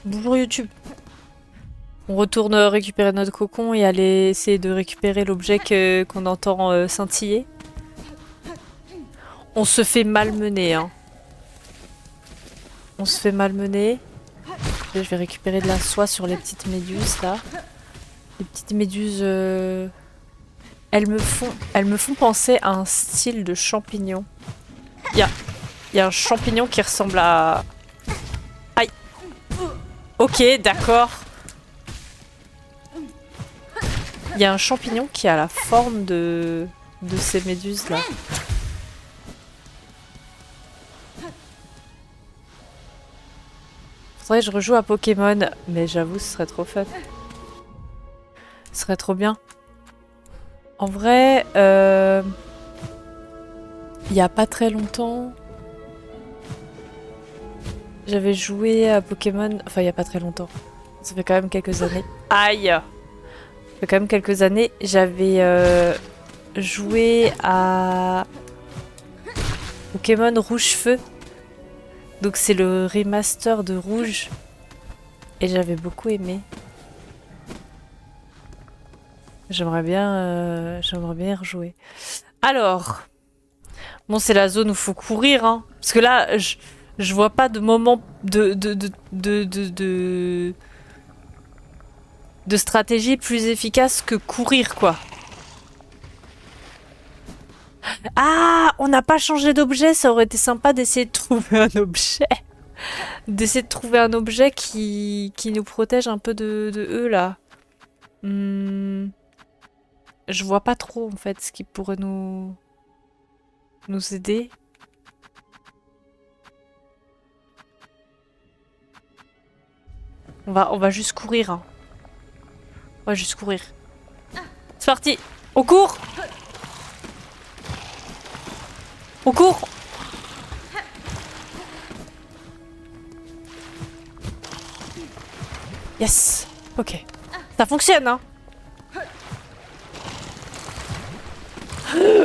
Bonjour YouTube. On retourne récupérer notre cocon et aller essayer de récupérer l'objet qu'on entend scintiller. On se fait malmener, hein. On se fait malmener. Je vais récupérer de la soie sur les petites méduses là. Les petites méduses, elles me font penser à un style de champignon. Il y a un champignon qui ressemble à... Aïe. Ok, d'accord. Il y a un champignon qui a la forme de ces méduses là. Faudrait que je rejoue à Pokémon, mais j'avoue ce serait trop fun. Ce serait trop bien. En vrai, il y a pas très longtemps, j'avais joué à Pokémon, enfin il y a pas très longtemps, ça fait quand même quelques années. Aïe! Ça fait quand même quelques années, j'avais joué à Pokémon Rouge-Feu. Donc c'est le remaster de Rouge. Et j'avais beaucoup aimé. J'aimerais bien y rejouer. Alors, bon c'est la zone où faut courir, hein. Parce que là, je vois pas de moment de stratégie plus efficace que courir, quoi. Ah, on n'a pas changé d'objet, ça aurait été sympa d'essayer de trouver un objet. D'essayer de trouver un objet qui nous protège un peu de eux, là. Je vois pas trop, en fait, ce qui pourrait nous aider. On va juste courir, hein. On va juste courir. C'est parti. On court. On court. Yes. Ok. Ça fonctionne, hein.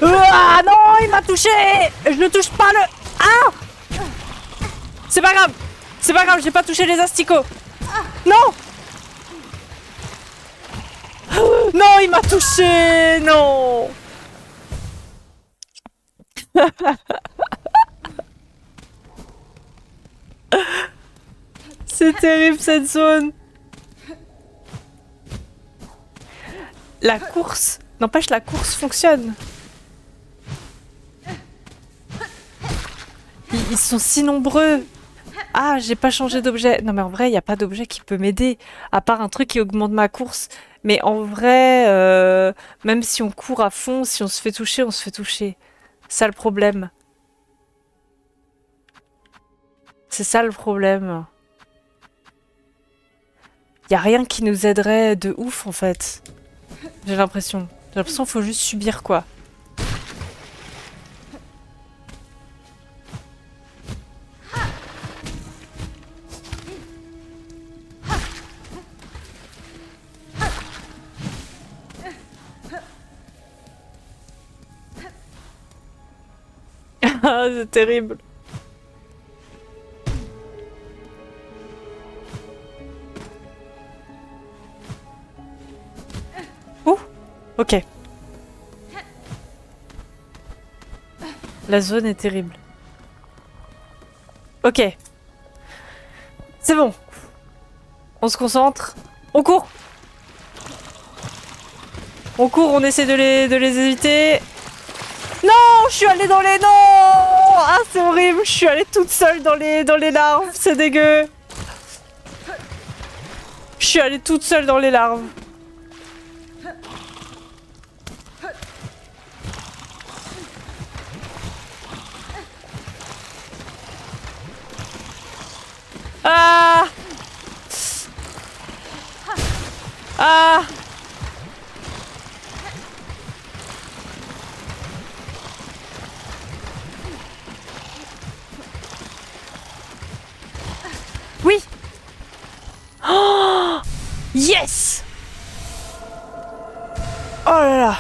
Ah non, il m'a touché. Je ne touche pas le... Ah. C'est pas grave. C'est pas grave, j'ai pas touché les asticots. Non. Non, il m'a touché. Non. C'est terrible cette zone. La course... N'empêche, la course fonctionne. Ils sont si nombreux. Ah, j'ai pas changé d'objet. Non mais en vrai, il n'y a pas d'objet qui peut m'aider. À part un truc qui augmente ma course. Mais en vrai, même si on court à fond, si on se fait toucher, on se fait toucher. C'est ça le problème. C'est ça le problème. Y a rien qui nous aiderait de ouf en fait. J'ai l'impression. J'ai l'impression qu'il faut juste subir quoi. Ah, c'est terrible. Ouh, ok. La zone est terrible. Ok. C'est bon. On se concentre. On court. On court, on essaie de les éviter. Non, je suis allée dans les... Non. Ah, c'est horrible. Je suis allée toute seule dans les larves. C'est dégueu. Je suis allée toute seule dans les larves. Ah. Ah. Oui. Oh. Yes. Oh là là.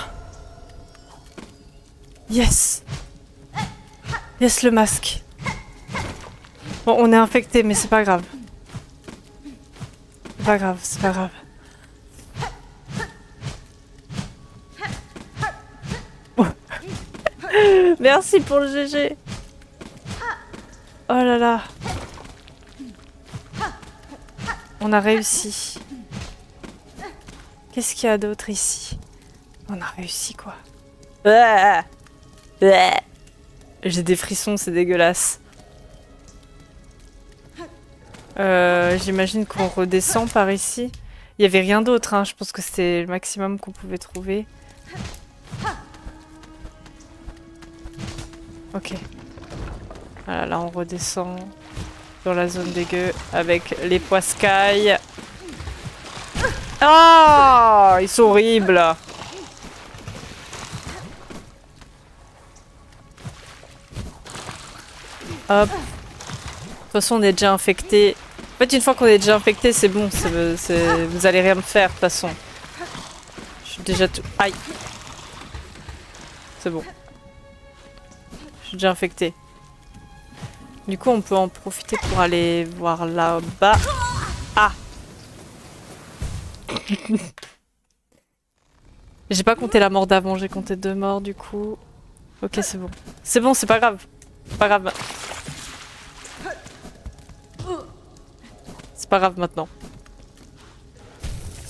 Yes. Yes, le masque. Bon, on est infecté, mais c'est pas grave. C'est pas grave, c'est pas grave. Merci pour le GG. Oh là là. On a réussi. Qu'est-ce qu'il y a d'autre ici? On a réussi quoi. J'ai des frissons, c'est dégueulasse. J'imagine qu'on redescend par ici. Il y avait rien d'autre, hein. Je pense que c'était le maximum qu'on pouvait trouver. Ok. Voilà, là on redescend dans la zone dégueu avec les poiscailles. Oh, ils sont horribles. Hop. De toute façon, on est déjà infecté. En fait, une fois qu'on est déjà infecté, c'est bon. Vous allez rien me faire, de toute façon. Je suis déjà tout... Aïe. C'est bon. Je suis déjà infecté. Du coup, on peut en profiter pour aller voir là-bas. Ah. J'ai pas compté la mort d'avant, j'ai compté 2 morts, du coup... Ok, c'est bon. C'est bon, c'est pas grave. Pas grave. C'est pas grave maintenant.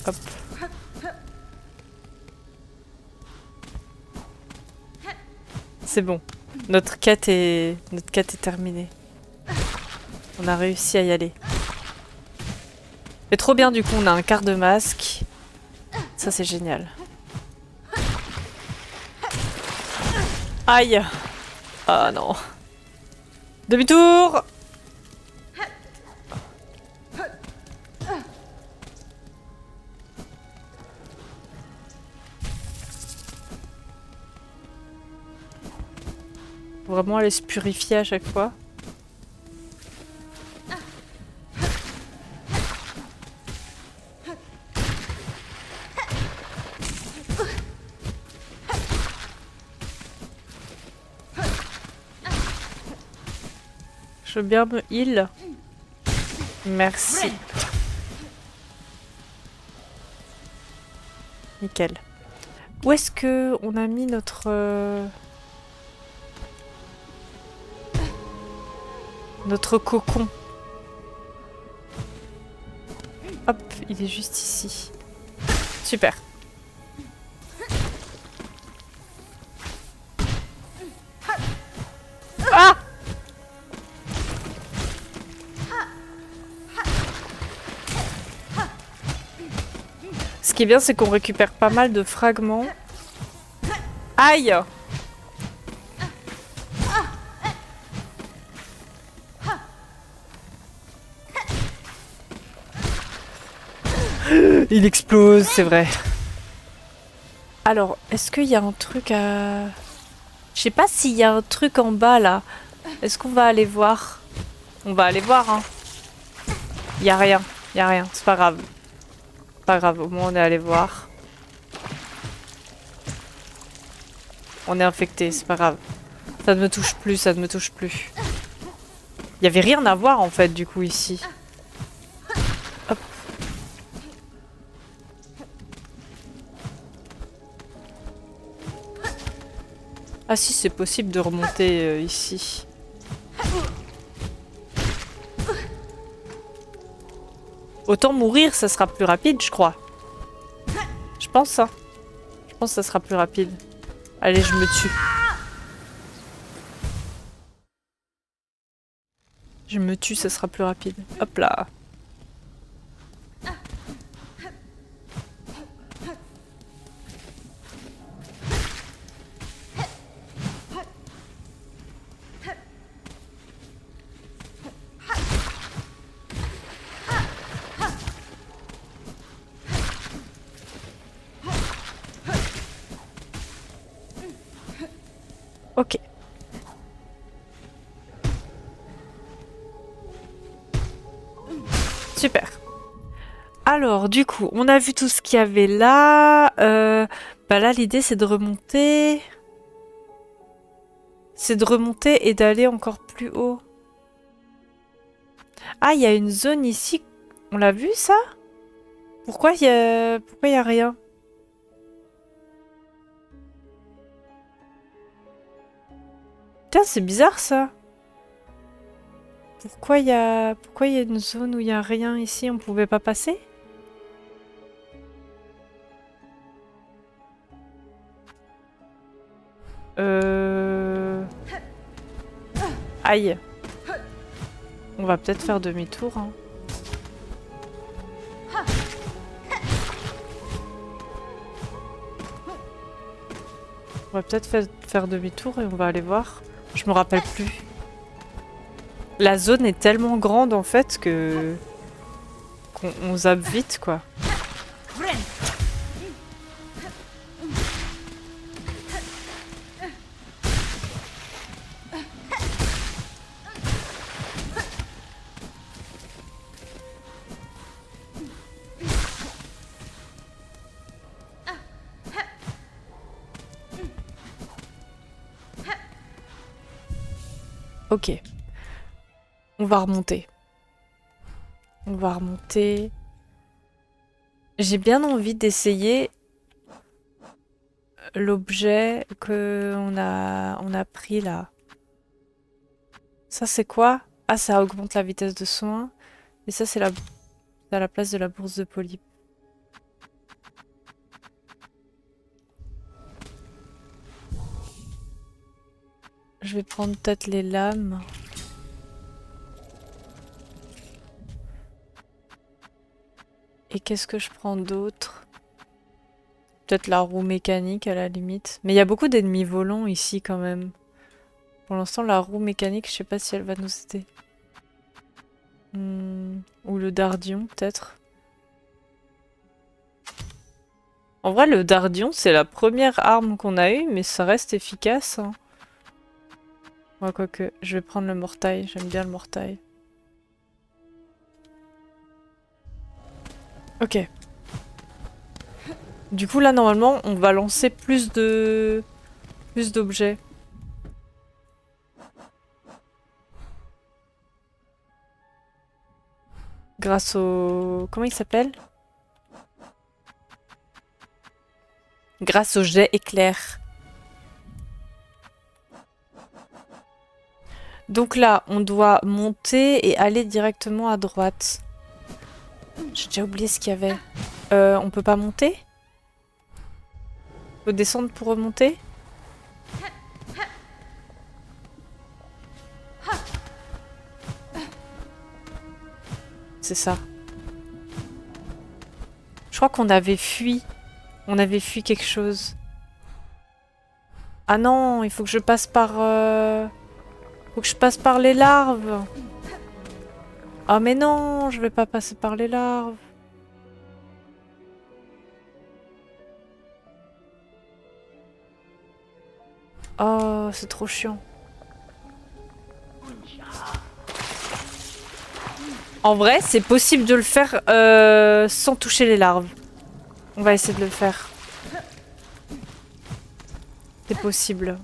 Hop. C'est bon. Notre quête est terminée. On a réussi à y aller. C'est trop bien du coup, on a un quart de masque. Ça c'est génial. Aïe. Ah non. Demi-tour. Faut vraiment aller se purifier à chaque fois. Je veux bien me heal. Merci. Nickel. Où est-ce que on a mis notre cocon? Hop, il est juste ici. Super. Ah! Ce qui est bien, c'est qu'on récupère pas mal de fragments. Aïe! Il explose, c'est vrai. Alors, est-ce qu'il y a un truc à... Je sais pas s'il y a un truc en bas, là. Est-ce qu'on va aller voir? On va aller voir, hein. Il y a rien, c'est pas grave. Pas grave, au moins on est allé voir. On est infecté, c'est pas grave. Ça ne me touche plus, ça ne me touche plus. Il y avait rien à voir en fait du coup ici. Hop. Ah si, c'est possible de remonter ici. Autant mourir, ça sera plus rapide, je crois. Je pense ça. Je pense que ça sera plus rapide. Allez, je me tue. Je me tue, ça sera plus rapide. Hop là. Ok. Super. Alors, du coup, on a vu tout ce qu'il y avait là. Bah là, l'idée, c'est de remonter. C'est de remonter et d'aller encore plus haut. Ah, il y a une zone ici. On l'a vu, ça? Pourquoi y a rien? Putain, c'est bizarre ça. Pourquoi y a une zone où il y a rien ici? On pouvait pas passer? Aïe. On va peut-être faire demi-tour, hein. On va peut-être faire demi-tour et on va aller voir. Je me rappelle plus. La zone est tellement grande en fait que qu'on zappe vite quoi. Ok. On va remonter. On va remonter. J'ai bien envie d'essayer l'objet que on a pris là. Ça c'est quoi? Ah, ça augmente la vitesse de soin. Et ça c'est à la place de la bourse de polype. Je vais prendre peut-être les lames. Et qu'est-ce que je prends d'autre? Peut-être la roue mécanique à la limite. Mais il y a beaucoup d'ennemis volants ici quand même. Pour l'instant, la roue mécanique, je sais pas si elle va nous aider. Ou le dardion, peut-être. En vrai, le dardion, c'est la première arme qu'on a eue, mais ça reste efficace. Hein. Ouais, quoique, je vais prendre le mortail. J'aime bien le mortail. Ok. Du coup, là, normalement, on va lancer plus d'objets. Grâce au... Comment il s'appelle? Grâce au jet éclair. Donc là, on doit monter et aller directement à droite. J'ai déjà oublié ce qu'il y avait. On peut pas monter? Faut descendre pour remonter? C'est ça. Je crois qu'on avait fui. On avait fui quelque chose. Ah non, il faut que je passe par... Faut que je passe par les larves. Ah mais non, je vais pas passer par les larves. Oh, c'est trop chiant. En vrai, c'est possible de le faire sans toucher les larves. On va essayer de le faire. C'est possible.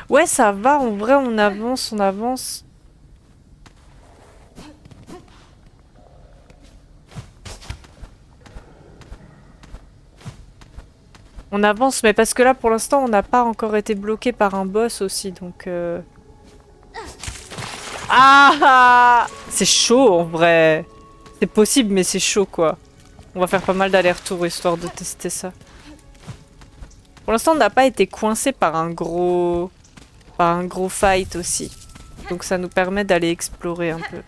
Ouais, ça va, en vrai, on avance, on avance. On avance, mais parce que là, pour l'instant, on n'a pas encore été bloqué par un boss aussi, donc... Ah! C'est chaud, en vrai. C'est possible, mais c'est chaud, quoi. On va faire pas mal d'allers-retours, histoire de tester ça. Pour l'instant, on n'a pas été coincé par un gros fight aussi. Donc ça nous permet d'aller explorer un peu.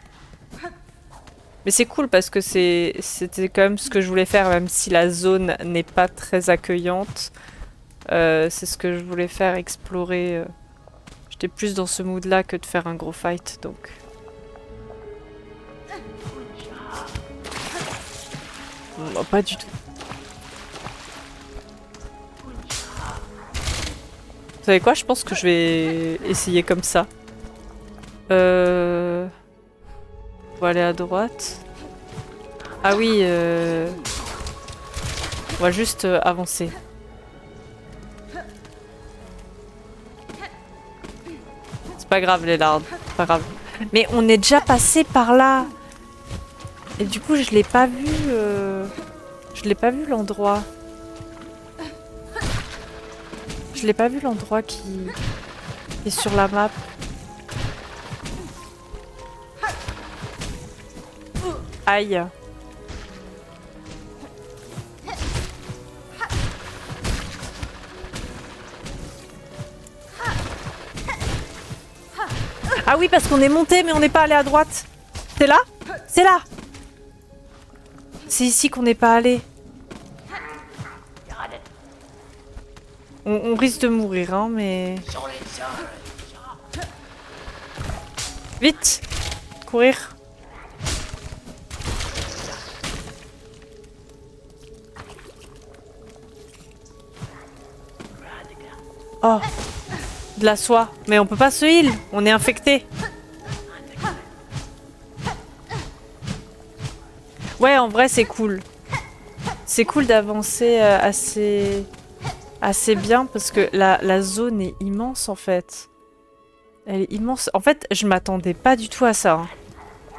Mais c'est cool parce que c'était quand même ce que je voulais faire, même si la zone n'est pas très accueillante. C'est ce que je voulais faire, explorer. J'étais plus dans ce mood-là que de faire un gros fight, donc... Non, pas du tout. Vous savez quoi? Je pense que je vais essayer comme ça. On va aller à droite. Ah oui, on va juste avancer. C'est pas grave les larves. Pas grave. Mais on est déjà passé par là. Et du coup, je l'ai pas vu. Je l'ai pas vu l'endroit. Je l'ai pas vu l'endroit qui est sur la map. Aïe. Ah oui, parce qu'on est monté, mais on n'est pas allé à droite. C'est là? C'est là! C'est ici qu'on n'est pas allé. On risque de mourir, hein, mais... Vite! Courir. Oh! De la soie. Mais on peut pas se heal. On est infecté. Ouais, en vrai, c'est cool. C'est cool d'avancer assez bien parce que la zone est immense, en fait. Elle est immense. En fait, je m'attendais pas du tout à ça. Hein.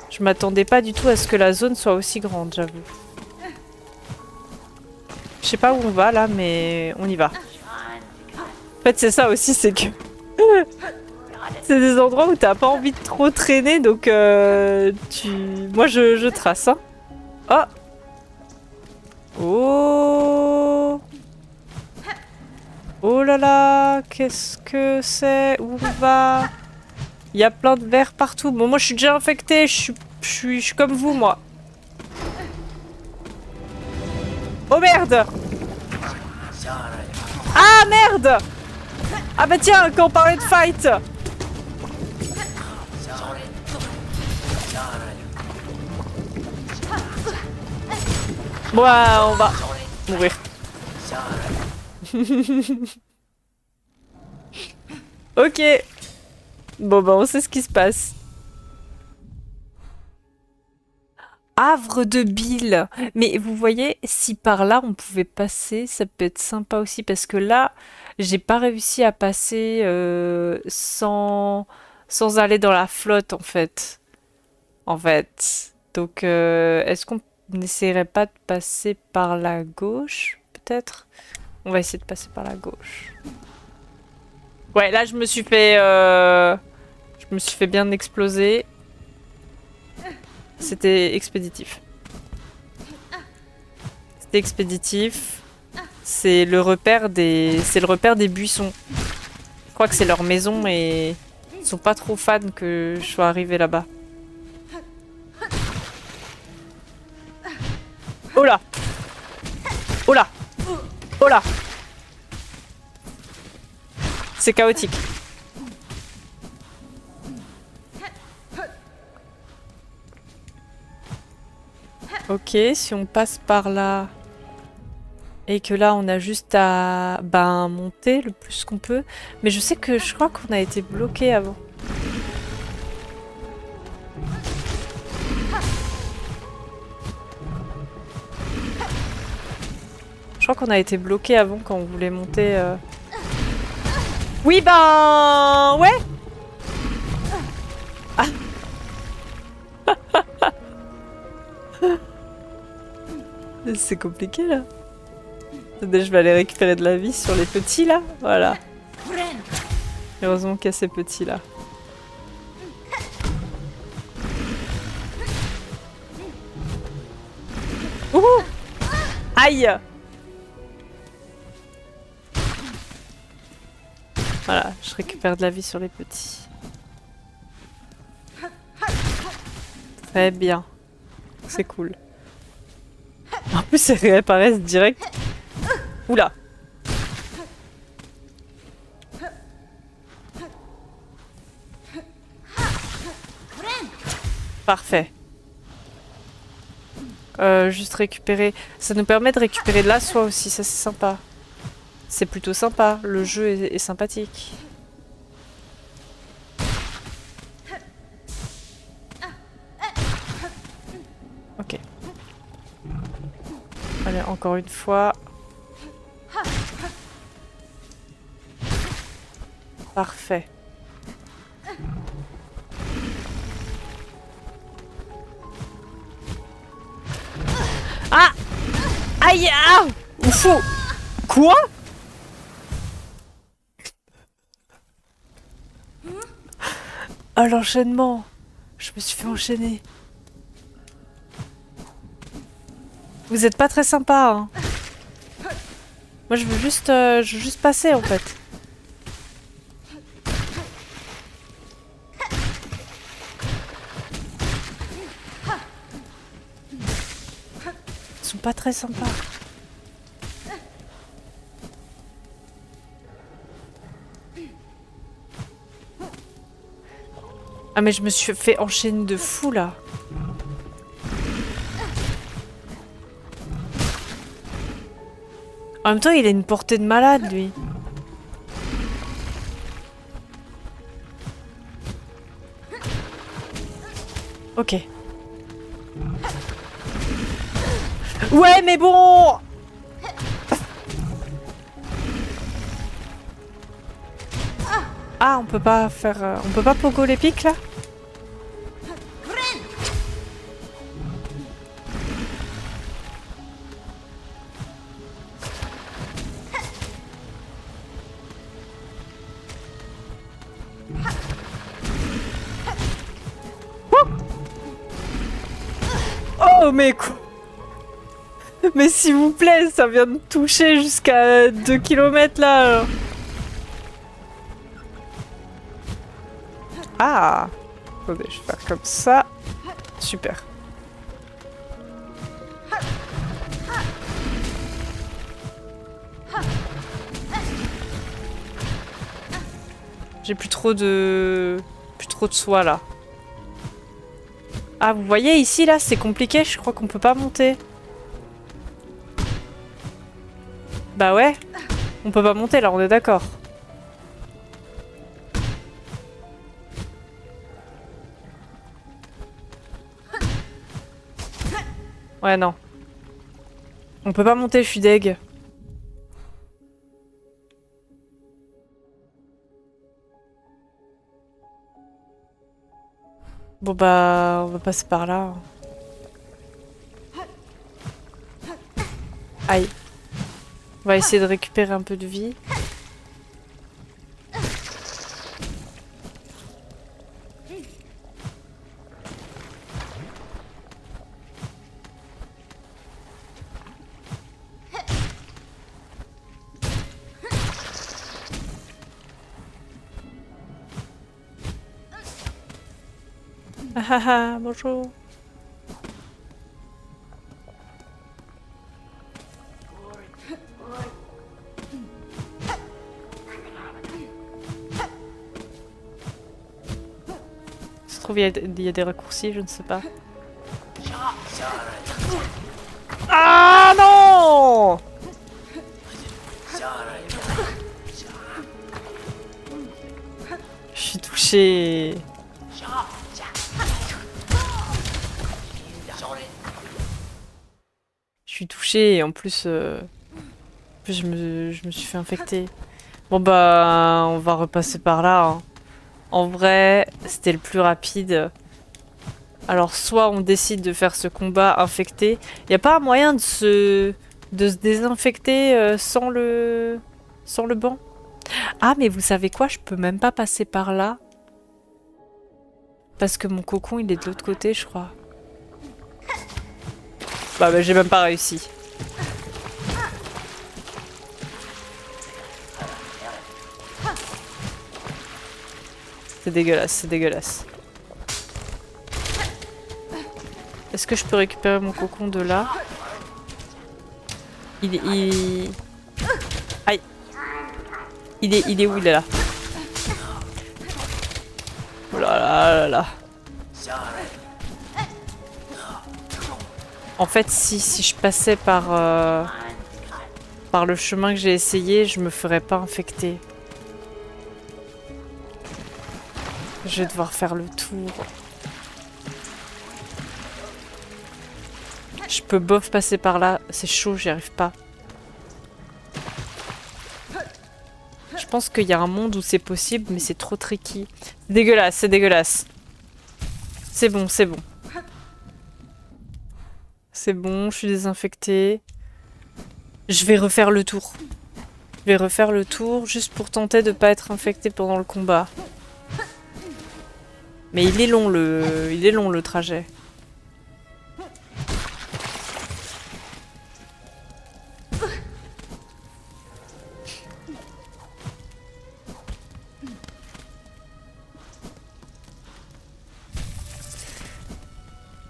Je m'attendais pas du tout à ce que la zone soit aussi grande, j'avoue. Je sais pas où on va, là, mais on y va. En fait, c'est ça aussi, c'est que... c'est des endroits où t'as pas envie de trop traîner, donc moi je trace. Hein. Oh! Oh! Oh là là! Qu'est-ce que c'est? Où on va? Il y a plein de vers partout. Bon, moi je suis déjà infectée, je suis comme vous, moi. Oh merde! Ah merde! Ah bah tiens, quand on parlait de fight! Bon, on va mourir. Ok. Bon bah on sait ce qui se passe. Havre de bile. Mais vous voyez, si par là on pouvait passer, ça peut être sympa aussi parce que là, j'ai pas réussi à passer sans aller dans la flotte en fait. Donc est-ce qu'on n'essayerait pas de passer par la gauche peut-être? On va essayer de passer par la gauche. Ouais, là je me suis fait bien exploser. C'était expéditif. C'était expéditif. C'est le repère des buissons. Je crois que c'est leur maison et ils sont pas trop fans que je sois arrivée là-bas. Oh là! Oh là! Oh là! C'est chaotique. Ok, si on passe par là et que là on a juste à monter le plus qu'on peut. Mais je crois qu'on a été bloqué avant. Je crois qu'on a été bloqué avant quand on voulait monter. Oui, ouais. Ah. C'est compliqué là. Attendez, je vais aller récupérer de la vie sur les petits là. Voilà. Heureusement qu'il y a ces petits là. Ouh! Aïe! Voilà, je récupère de la vie sur les petits. Très bien. C'est cool. En plus, elles réapparaissent direct. Oula! Parfait. Juste récupérer... Ça nous permet de récupérer de la soie aussi, ça c'est sympa. C'est plutôt sympa, le jeu est sympathique. Ok. Allez, encore une fois. Aïe! Ah! Ouf! Quoi? Oh l'enchaînement! Je me suis fait enchaîner. Vous êtes pas très sympa, hein. Moi je veux juste passer en fait. Ils sont pas très sympas. Ah mais je me suis fait enchaîner de fou là. En même temps, il a une portée de malade, lui. Ok. Ouais, mais bon! Ah, on peut pas faire... on peut pas pogo les pics, là? Oh, mais quoi? Mais s'il vous plaît, ça vient de toucher jusqu'à 2 km là. Alors. Ah! Attendez, je vais faire comme ça. Super. J'ai plus trop de soie là. Ah, vous voyez ici là, c'est compliqué, je crois qu'on peut pas monter. Bah ouais, on peut pas monter là, on est d'accord. Ouais, non. On peut pas monter, je suis deg. Bon bah, on va passer par là. Aïe. On va essayer de récupérer un peu de vie. Ah ah ah, bonjour. Ça se trouve, il y a des raccourcis, je ne sais pas. Ah non! Je suis touchée. Je suis touchée et en plus, je me suis fait infecter. Bon bah, on va repasser par là. Hein. En vrai, c'était le plus rapide. Alors soit on décide de faire ce combat infecté. Y a pas un moyen de se désinfecter sans le banc? Ah mais vous savez quoi? Je peux même pas passer par là. Parce que mon cocon il est de l'autre côté je crois. Bah j'ai même pas réussi. C'est dégueulasse, c'est dégueulasse. Est-ce que je peux récupérer mon cocon de là? Aïe. Il est où? Il est là. Oh là là là là. En fait, si je passais par le chemin que j'ai essayé, je me ferais pas infecter. Je vais devoir faire le tour. Je peux bof passer par là. C'est chaud, j'y arrive pas. Je pense qu'il y a un monde où c'est possible, mais c'est trop tricky. C'est dégueulasse, c'est dégueulasse. C'est bon, c'est bon. C'est bon, je suis désinfectée. Je vais refaire le tour. Je vais refaire le tour juste pour tenter de pas être infecté pendant le combat. Mais il est long le trajet.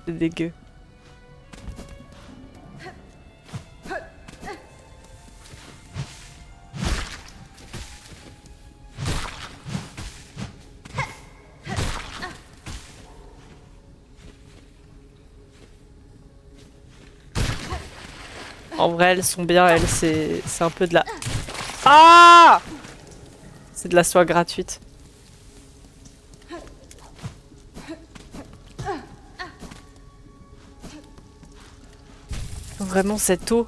C'est dégueu. En vrai, elles sont bien, elles, c'est un peu de la... Ah! C'est de la soie gratuite. Vraiment, cette eau.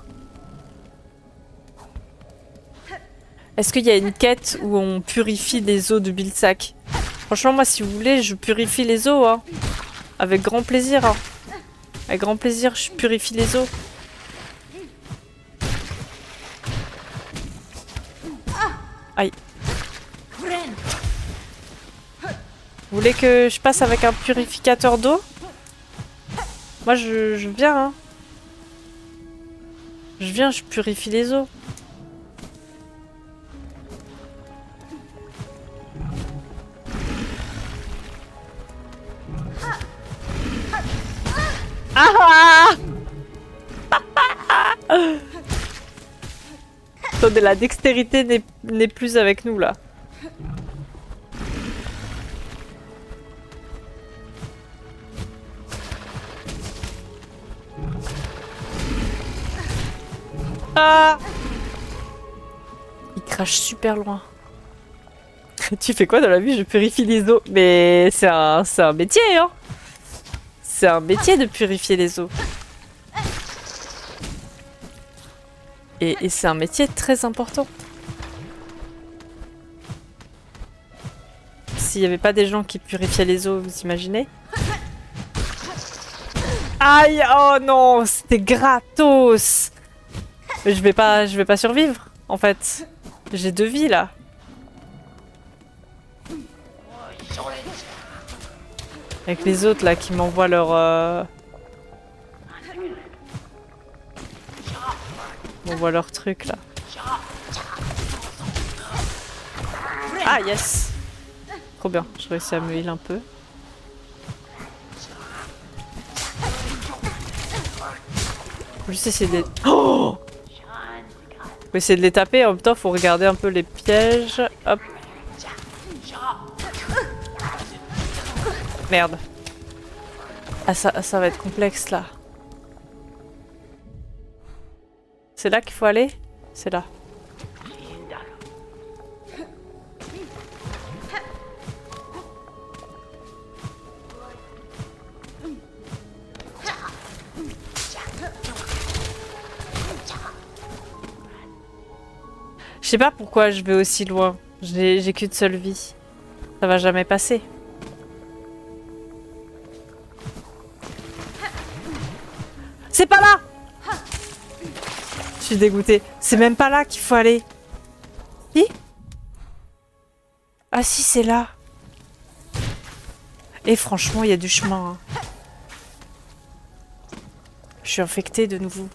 Est-ce qu'il y a une quête où on purifie les eaux de Bilsack? Franchement, moi, si vous voulez, je purifie les eaux, hein. Avec grand plaisir, hein. Avec grand plaisir, je purifie les eaux. Aïe. Vous voulez que je passe avec un purificateur d'eau? Moi, je viens, hein. Je viens, je purifie les eaux. Ah! Attendez, la dextérité n'est plus avec nous, là. Ah! Il crache super loin. Tu fais quoi dans la vie? Je purifie les eaux. Mais c'est un métier, hein. C'est un métier de purifier les eaux. Et c'est un métier très important. S'il n'y avait pas des gens qui purifiaient les eaux, vous imaginez? Aïe! Oh non! C'était gratos! Mais je vais pas survivre, en fait. J'ai 2 vies, là. Avec les autres, là, qui m'envoient m'envoient leur truc, là. Ah, yes! Trop bien, je réussis à me heal un peu. Faut juste essayer de les... Oh! Faut essayer de les taper, en même temps, faut regarder un peu les pièges. Hop. Merde. Ah, ça va être complexe, là. C'est là qu'il faut aller? C'est là. Je sais pas pourquoi je vais aussi loin. J'ai qu'une seule vie. Ça va jamais passer. C'est pas là! Je suis dégoûtée. C'est même pas là qu'il faut aller. Si? Ah si, c'est là. Et franchement, il y a du chemin. Hein. Je suis infectée de nouveau.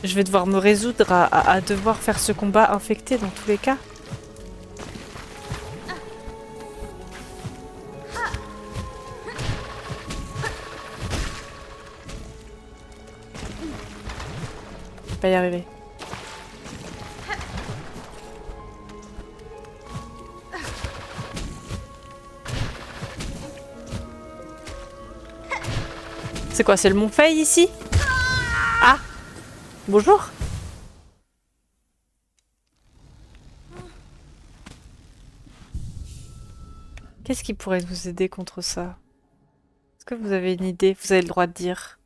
Je vais devoir me résoudre à devoir faire ce combat infecté dans tous les cas. Je vais pas y arriver. C'est quoi, c'est le Mont Fay ici? Ah! Bonjour! Qu'est-ce qui pourrait nous aider contre ça? Est-ce que vous avez une idée? Vous avez le droit de dire.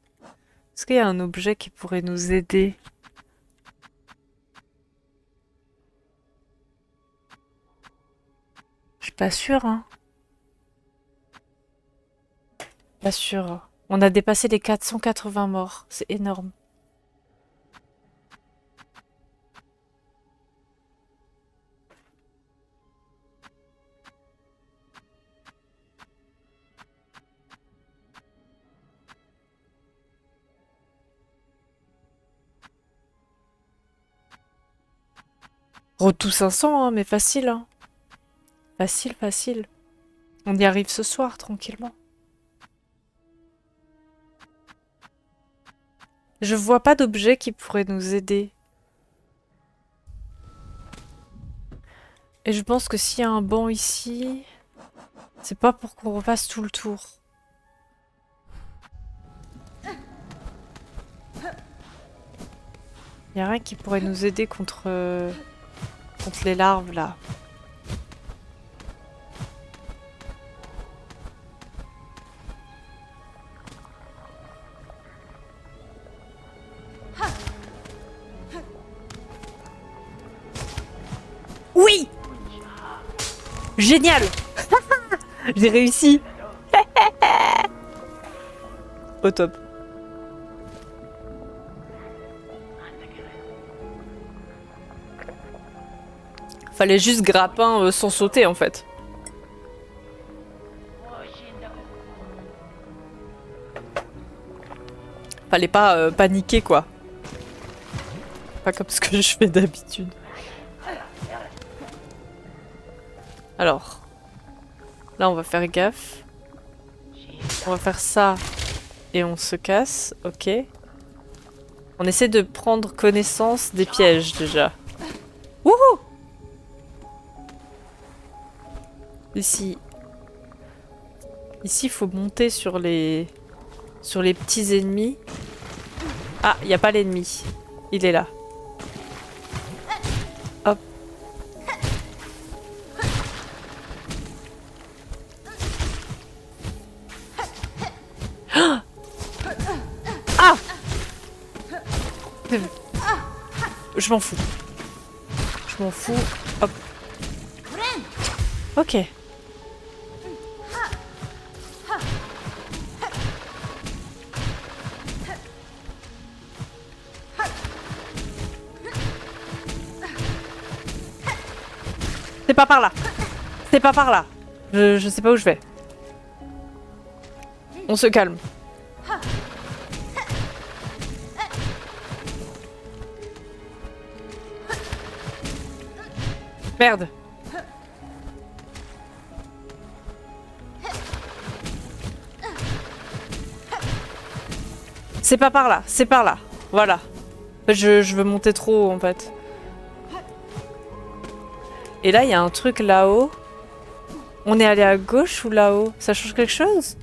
Est-ce qu'il y a un objet qui pourrait nous aider? Je suis pas sûre, hein. Pas sûre. On a dépassé les 480 morts. C'est énorme. Tout 500, hein, mais facile. Hein. Facile, facile. On y arrive ce soir, tranquillement. Je vois pas d'objet qui pourrait nous aider. Et je pense que s'il y a un banc ici, c'est pas pour qu'on refasse tout le tour. Il y a rien qui pourrait nous aider contre les larves là. Oui! Génial! J'ai réussi! Au top. Fallait juste grappin sans sauter en fait. Fallait pas paniquer quoi. Pas comme ce que je fais d'habitude. Alors. Là on va faire gaffe. On va faire ça. Et on se casse. Ok. On essaie de prendre connaissance des pièges déjà. Wouhou! Ici. Ici, il faut monter sur les petits ennemis. Ah, il n'y a pas l'ennemi. Il est là. Hop. Ah! Je m'en fous. Je m'en fous. Hop. Ok. C'est pas par là. C'est pas par là. Je sais pas où je vais. On se calme. Merde. C'est pas par là, c'est par là. Voilà. Je veux monter trop haut en fait. Et là, il y a un truc là-haut. On est allé à gauche ou là-haut? Ça change quelque chose?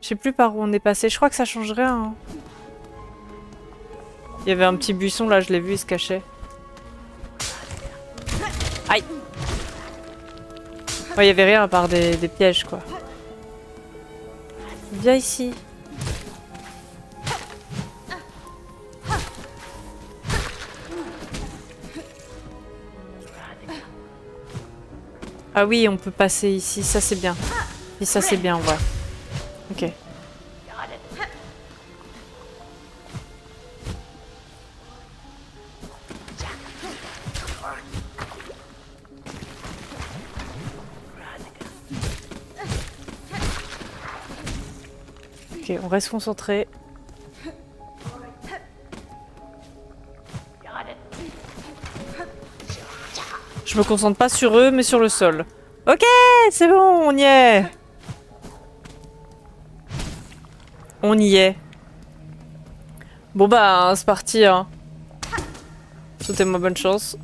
Je sais plus par où on est passé. Je crois que ça change rien. Hein. Il y avait un petit buisson là, je l'ai vu, il se cachait. Aïe! Ouais, il y avait rien à part des pièges quoi. Viens ici. Ah oui, on peut passer ici, ça c'est bien. Et ça c'est bien, ouais. Ok. Ok, on reste concentré. Je me concentre pas sur eux, mais sur le sol. Ok, c'est bon, on y est. On y est. Bon bah, c'est parti, hein. Souhaitez-moi bonne chance.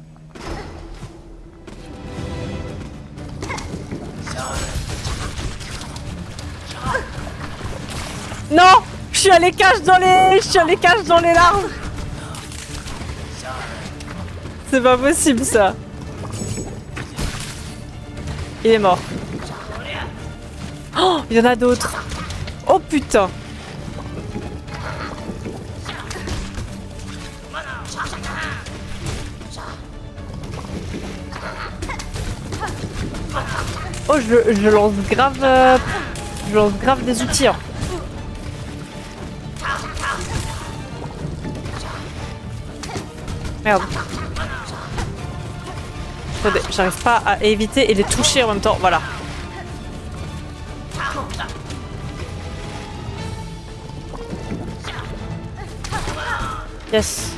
Non! Je suis allé cache dans les larves. C'est pas possible ça. Il est mort. Oh, il y en a d'autres. Oh putain. Oh, je lance grave... je lance grave des outils. Hein. Merde. Attendez, j'arrive pas à éviter et les toucher en même temps. Voilà. Yes.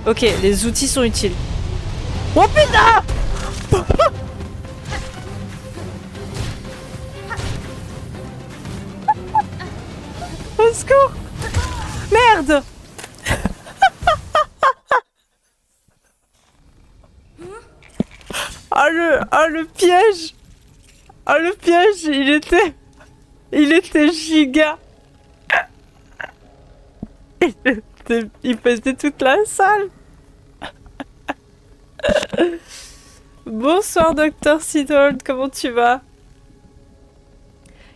Ok, les outils sont utiles. Oh putain! Au secours! Merde! Le piège! Oh le piège, il était giga. Il faisait toute la salle. Bonsoir Docteur Sidold, comment tu vas?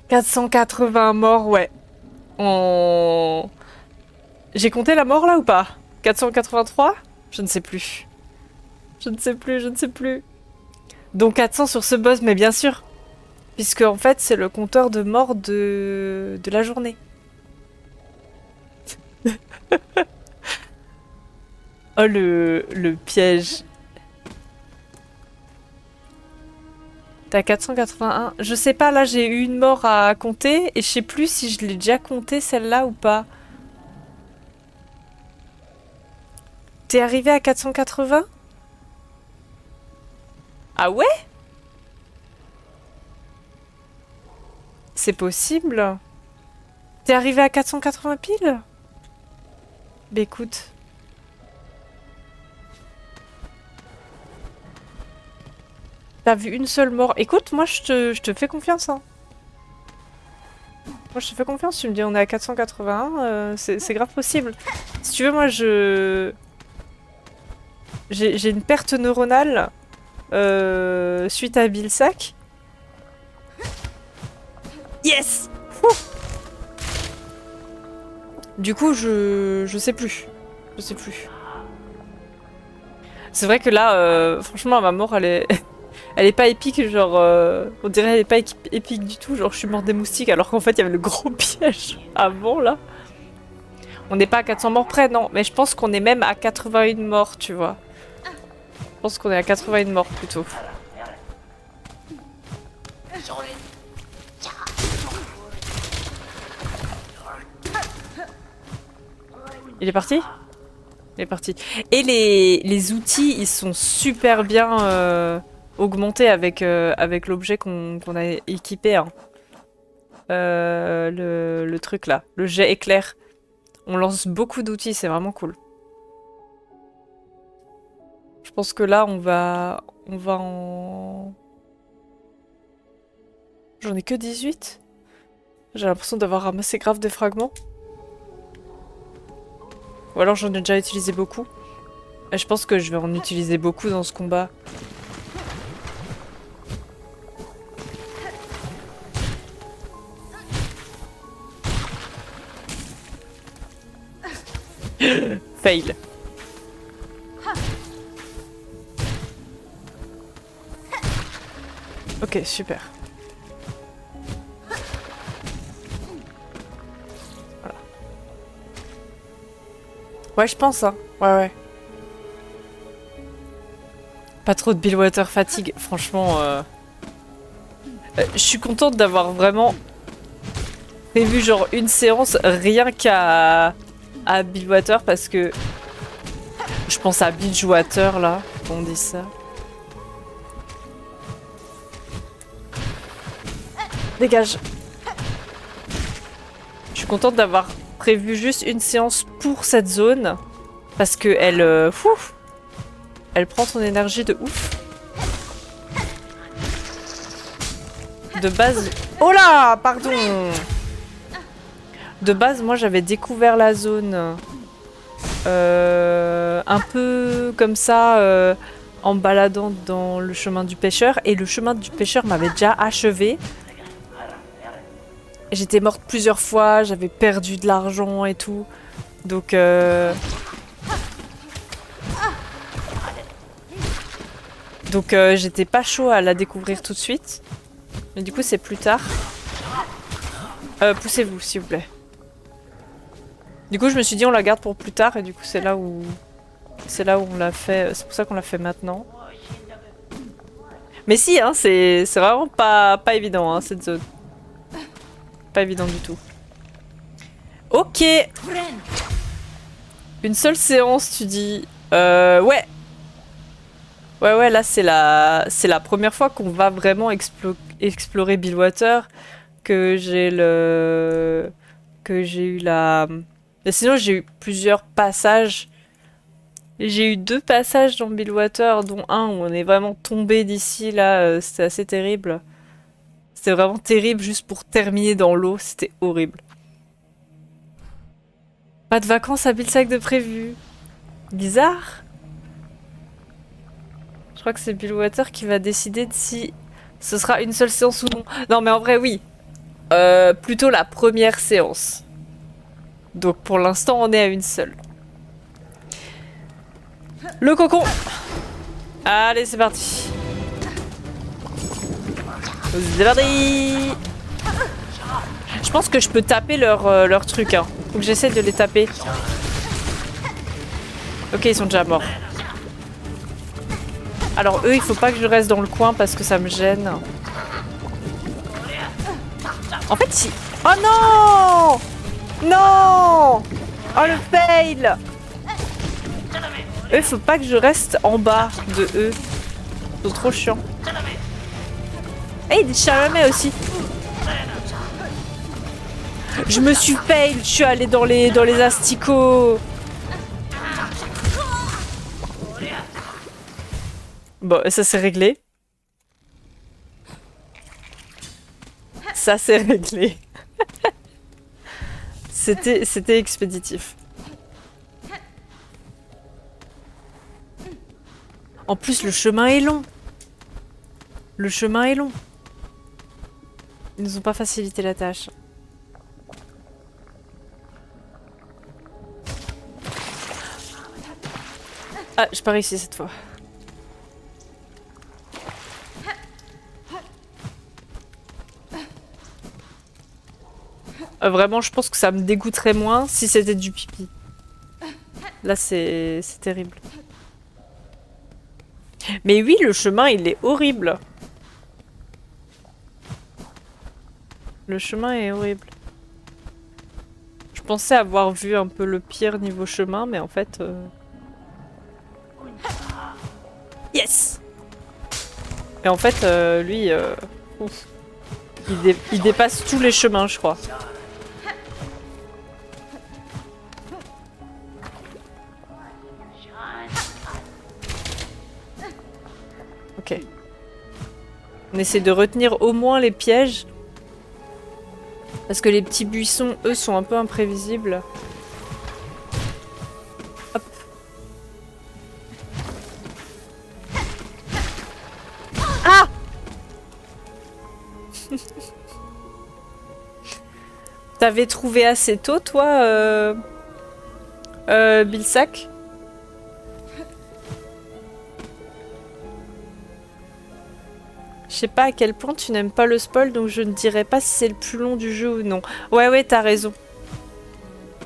480 morts, ouais. J'ai compté la mort là ou pas? 483? Je ne sais plus. Je ne sais plus, je ne sais plus. Donc 400 sur ce boss, mais bien sûr. Puisque en fait, c'est le compteur de mort de la journée. Oh le piège. T'as 481. Je sais pas, là j'ai eu une mort à compter et je sais plus si je l'ai déjà compté celle-là ou pas. T'es arrivé à 480? Ah ouais? C'est possible? T'es arrivé à 480 piles? Bah écoute. T'as vu une seule mort. Écoute, moi je te fais confiance. Hein. Moi je te fais confiance, tu me dis on est à 481, c'est grave possible. Si tu veux, moi j'ai une perte neuronale suite à Bilsack. Yes! Ouf. Du coup, je sais plus. Je sais plus. C'est vrai que là, franchement, ma mort, elle est... elle est pas épique, genre... on dirait elle est pas épique du tout, genre je suis mort des moustiques, alors qu'en fait, il y avait le gros piège avant, là. On n'est pas à 400 morts près, non. Mais je pense qu'on est même à 81 morts, tu vois. Je pense qu'on est à 81 morts, plutôt. Il est parti? Il est parti. Et les outils, ils sont super bien augmentés avec, avec l'objet qu'on a équipé. Hein. Le truc là, le jet éclair. On lance beaucoup d'outils, c'est vraiment cool. Je pense que là, on va en... J'en ai que 18. J'ai l'impression d'avoir ramassé grave des fragments. Ou alors j'en ai déjà utilisé beaucoup. Et je pense que je vais en utiliser beaucoup dans ce combat. Fail. Ok, super. Voilà. Ouais, je pense, hein. Ouais. Pas trop de Billwater fatigue, franchement. Je suis contente d'avoir vraiment prévu genre une séance rien à Billwater parce que je pense à Bridgewater là, quand on dit ça. Dégage. Je suis contente d'avoir prévu juste une séance pour cette zone parce que elle prend son énergie de ouf. De base... Oh là, pardon. De base, moi j'avais découvert la zone un peu comme ça en baladant dans le chemin du pêcheur et le chemin du pêcheur m'avait déjà achevé. J'étais morte plusieurs fois, j'avais perdu de l'argent et tout. Donc j'étais pas chaud à la découvrir tout de suite. Mais du coup c'est plus tard. Poussez-vous s'il vous plaît. Du coup je me suis dit on la garde pour plus tard et du coup c'est là où on l'a fait. C'est pour ça qu'on l'a fait maintenant. Mais si hein, c'est vraiment pas évident hein, cette zone. Pas évident du tout. Ok. Une seule séance tu dis. Ouais. Ouais, là, c'est la première fois qu'on va vraiment explorer Billwater, que j'ai eu la... Mais sinon, j'ai eu plusieurs passages. J'ai eu 2 passages dans Billwater, dont un où on est vraiment tombé d'ici, là, c'était assez terrible. C'était vraiment terrible juste pour terminer dans l'eau, c'était horrible. Pas de vacances à Billsack de prévu. Bizarre. Je crois que c'est Billwater qui va décider de si ce sera une seule séance ou non. Non, mais en vrai, oui. Plutôt la première séance. Donc pour l'instant, on est à une seule. Le cocon. Allez, c'est parti. C'est parti. Je pense que je peux taper leur truc. Hein. Faut que j'essaie de les taper. Ok, ils sont déjà morts. Alors eux, il faut pas que je reste dans le coin parce que ça me gêne. En fait, si... Oh non! Non! Oh le fail! Eux, faut pas que je reste en bas de eux. Ils sont trop chiants. Et des Chalamet aussi. Je me suis fail, je suis allée dans les asticots. Bon, ça c'est réglé. Ça c'est réglé. C'était expéditif. En plus, le chemin est long. Le chemin est long. Ils nous ont pas facilité la tâche. Ah, j'ai pas réussi cette fois. Vraiment, je pense que ça me dégoûterait moins si c'était du pipi. Là, c'est terrible. Mais oui, le chemin, il est horrible. Le chemin est horrible. Je pensais avoir vu un peu le pire niveau chemin, mais en fait... Yes! Et en fait, lui, il dépasse tous les chemins, je crois. Ok. On essaie de retenir au moins les pièges. Parce que les petits buissons, eux, sont un peu imprévisibles. Hop. Ah! T'avais trouvé assez tôt, toi, Billsack? Je sais pas à quel point tu n'aimes pas le spoil, donc je ne dirais pas si c'est le plus long du jeu ou non. Ouais, t'as raison.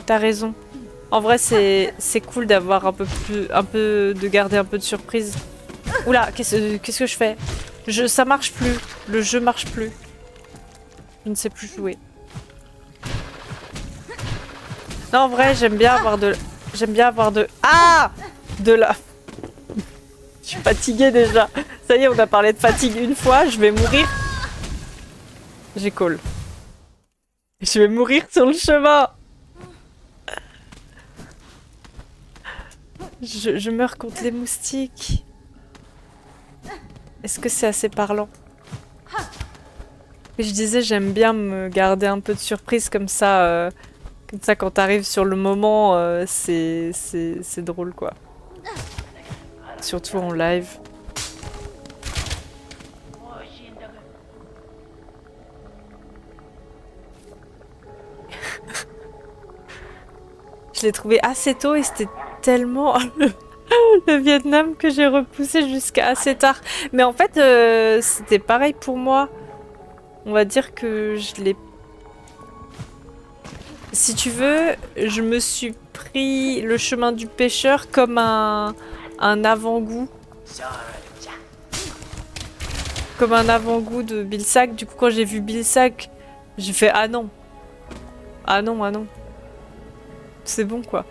T'as raison. En vrai, c'est cool d'avoir de garder un peu de surprise. Oula, qu'est-ce que je fais? Ça marche plus. Le jeu marche plus. Je ne sais plus jouer. Non, en vrai, j'aime bien avoir de... Ah! De la... Je suis fatiguée déjà. Ça y est, on a parlé de fatigue une fois, je vais mourir. J'ai call. Je vais mourir sur le chemin. Je meurs contre les moustiques. Est-ce que c'est assez parlant? Je disais, j'aime bien me garder un peu de surprise comme ça quand t'arrives sur le moment, c'est drôle quoi. Surtout en live. Je l'ai trouvé assez tôt et c'était tellement le Vietnam que j'ai repoussé jusqu'à assez tard. Mais en fait, c'était pareil pour moi. On va dire que je l'ai... Si tu veux, je me suis pris le chemin du pêcheur comme un avant-goût. Comme un avant-goût de Billsack. Du coup, quand j'ai vu Billsack, j'ai fait ah non. Ah non, ah non. C'est bon quoi.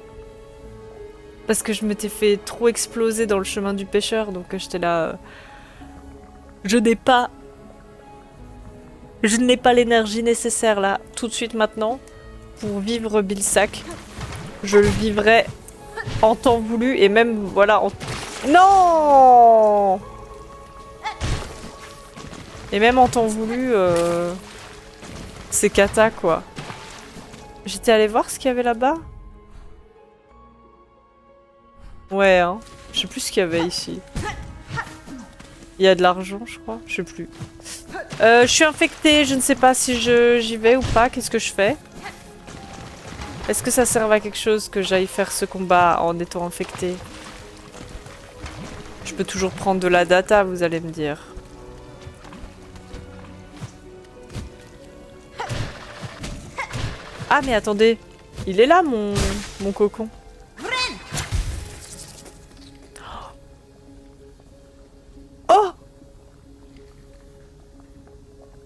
Parce que je m'étais fait trop exploser dans le chemin du pêcheur, donc j'étais là... Je n'ai pas... Je n'ai pas l'énergie nécessaire là, tout de suite maintenant, pour vivre Bilsack. Je le vivrai en temps voulu et même, voilà, en... Non! Et même en temps voulu, c'est cata quoi. J'étais allée voir ce qu'il y avait là-bas. Ouais, hein. Je sais plus ce qu'il y avait ici. Il y a de l'argent, je crois. Je sais plus. Je suis infectée, je ne sais pas si j'y vais ou pas. Qu'est-ce que je fais? Est-ce que ça sert à quelque chose que j'aille faire ce combat en étant infectée? Je peux toujours prendre de la data, vous allez me dire. Ah mais attendez, il est là mon cocon. Oh!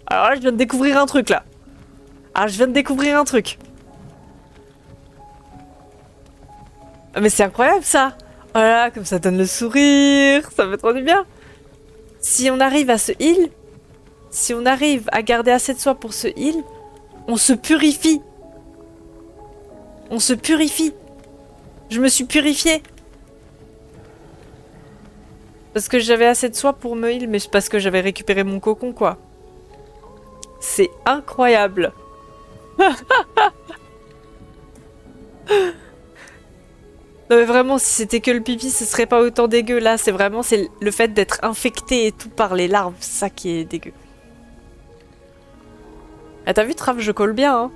Alors là, je viens de découvrir un truc là. Ah, je viens de découvrir un truc. Ah, mais c'est incroyable ça. Voilà, comme ça donne le sourire, ça fait trop du bien. Si on arrive à se heal, si on arrive à garder assez de soi pour se heal, on se purifie. On se purifie. Je me suis purifiée. Parce que j'avais assez de soi pour me heal, mais parce que j'avais récupéré mon cocon, quoi. C'est incroyable. Non mais vraiment, si c'était que le pipi, ce serait pas autant dégueu. Là, c'est vraiment le fait d'être infecté et tout par les larves, ça qui est dégueu. Ah t'as vu, Trav, je colle bien, hein.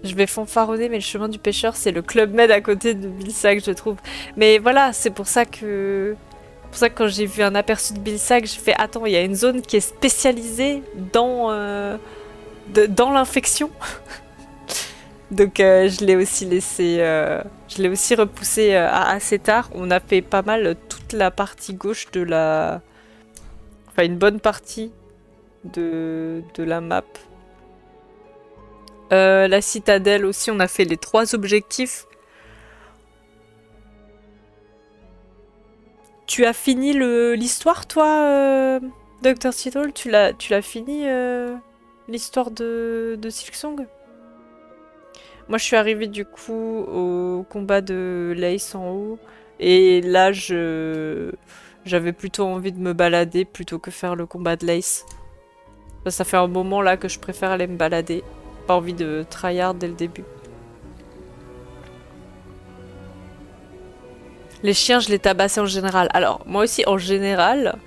Je vais fanfaronner, mais le chemin du pêcheur, c'est le Club Med à côté de Bilsack, je trouve. Mais voilà, c'est pour ça que... quand j'ai vu un aperçu de Bilsack, j'ai fait « Attends, il y a une zone qui est spécialisée dans l'infection. » Donc je l'ai aussi laissé... je l'ai aussi repoussé assez tard. On a fait pas mal toute la partie gauche de la... Enfin, une bonne partie de la map. La citadelle aussi, on a fait les 3 objectifs. Tu as fini l'histoire, toi, Dr. Tittle? Tu l'as fini, l'histoire de Silksong? Moi, je suis arrivée du coup au combat de Lace en haut. Et là, j'avais plutôt envie de me balader plutôt que faire le combat de Lace. Ça fait un moment là que je préfère aller me balader. Pas envie de tryhard dès le début. Les chiens, je les tabassais en général. Alors, moi aussi en général.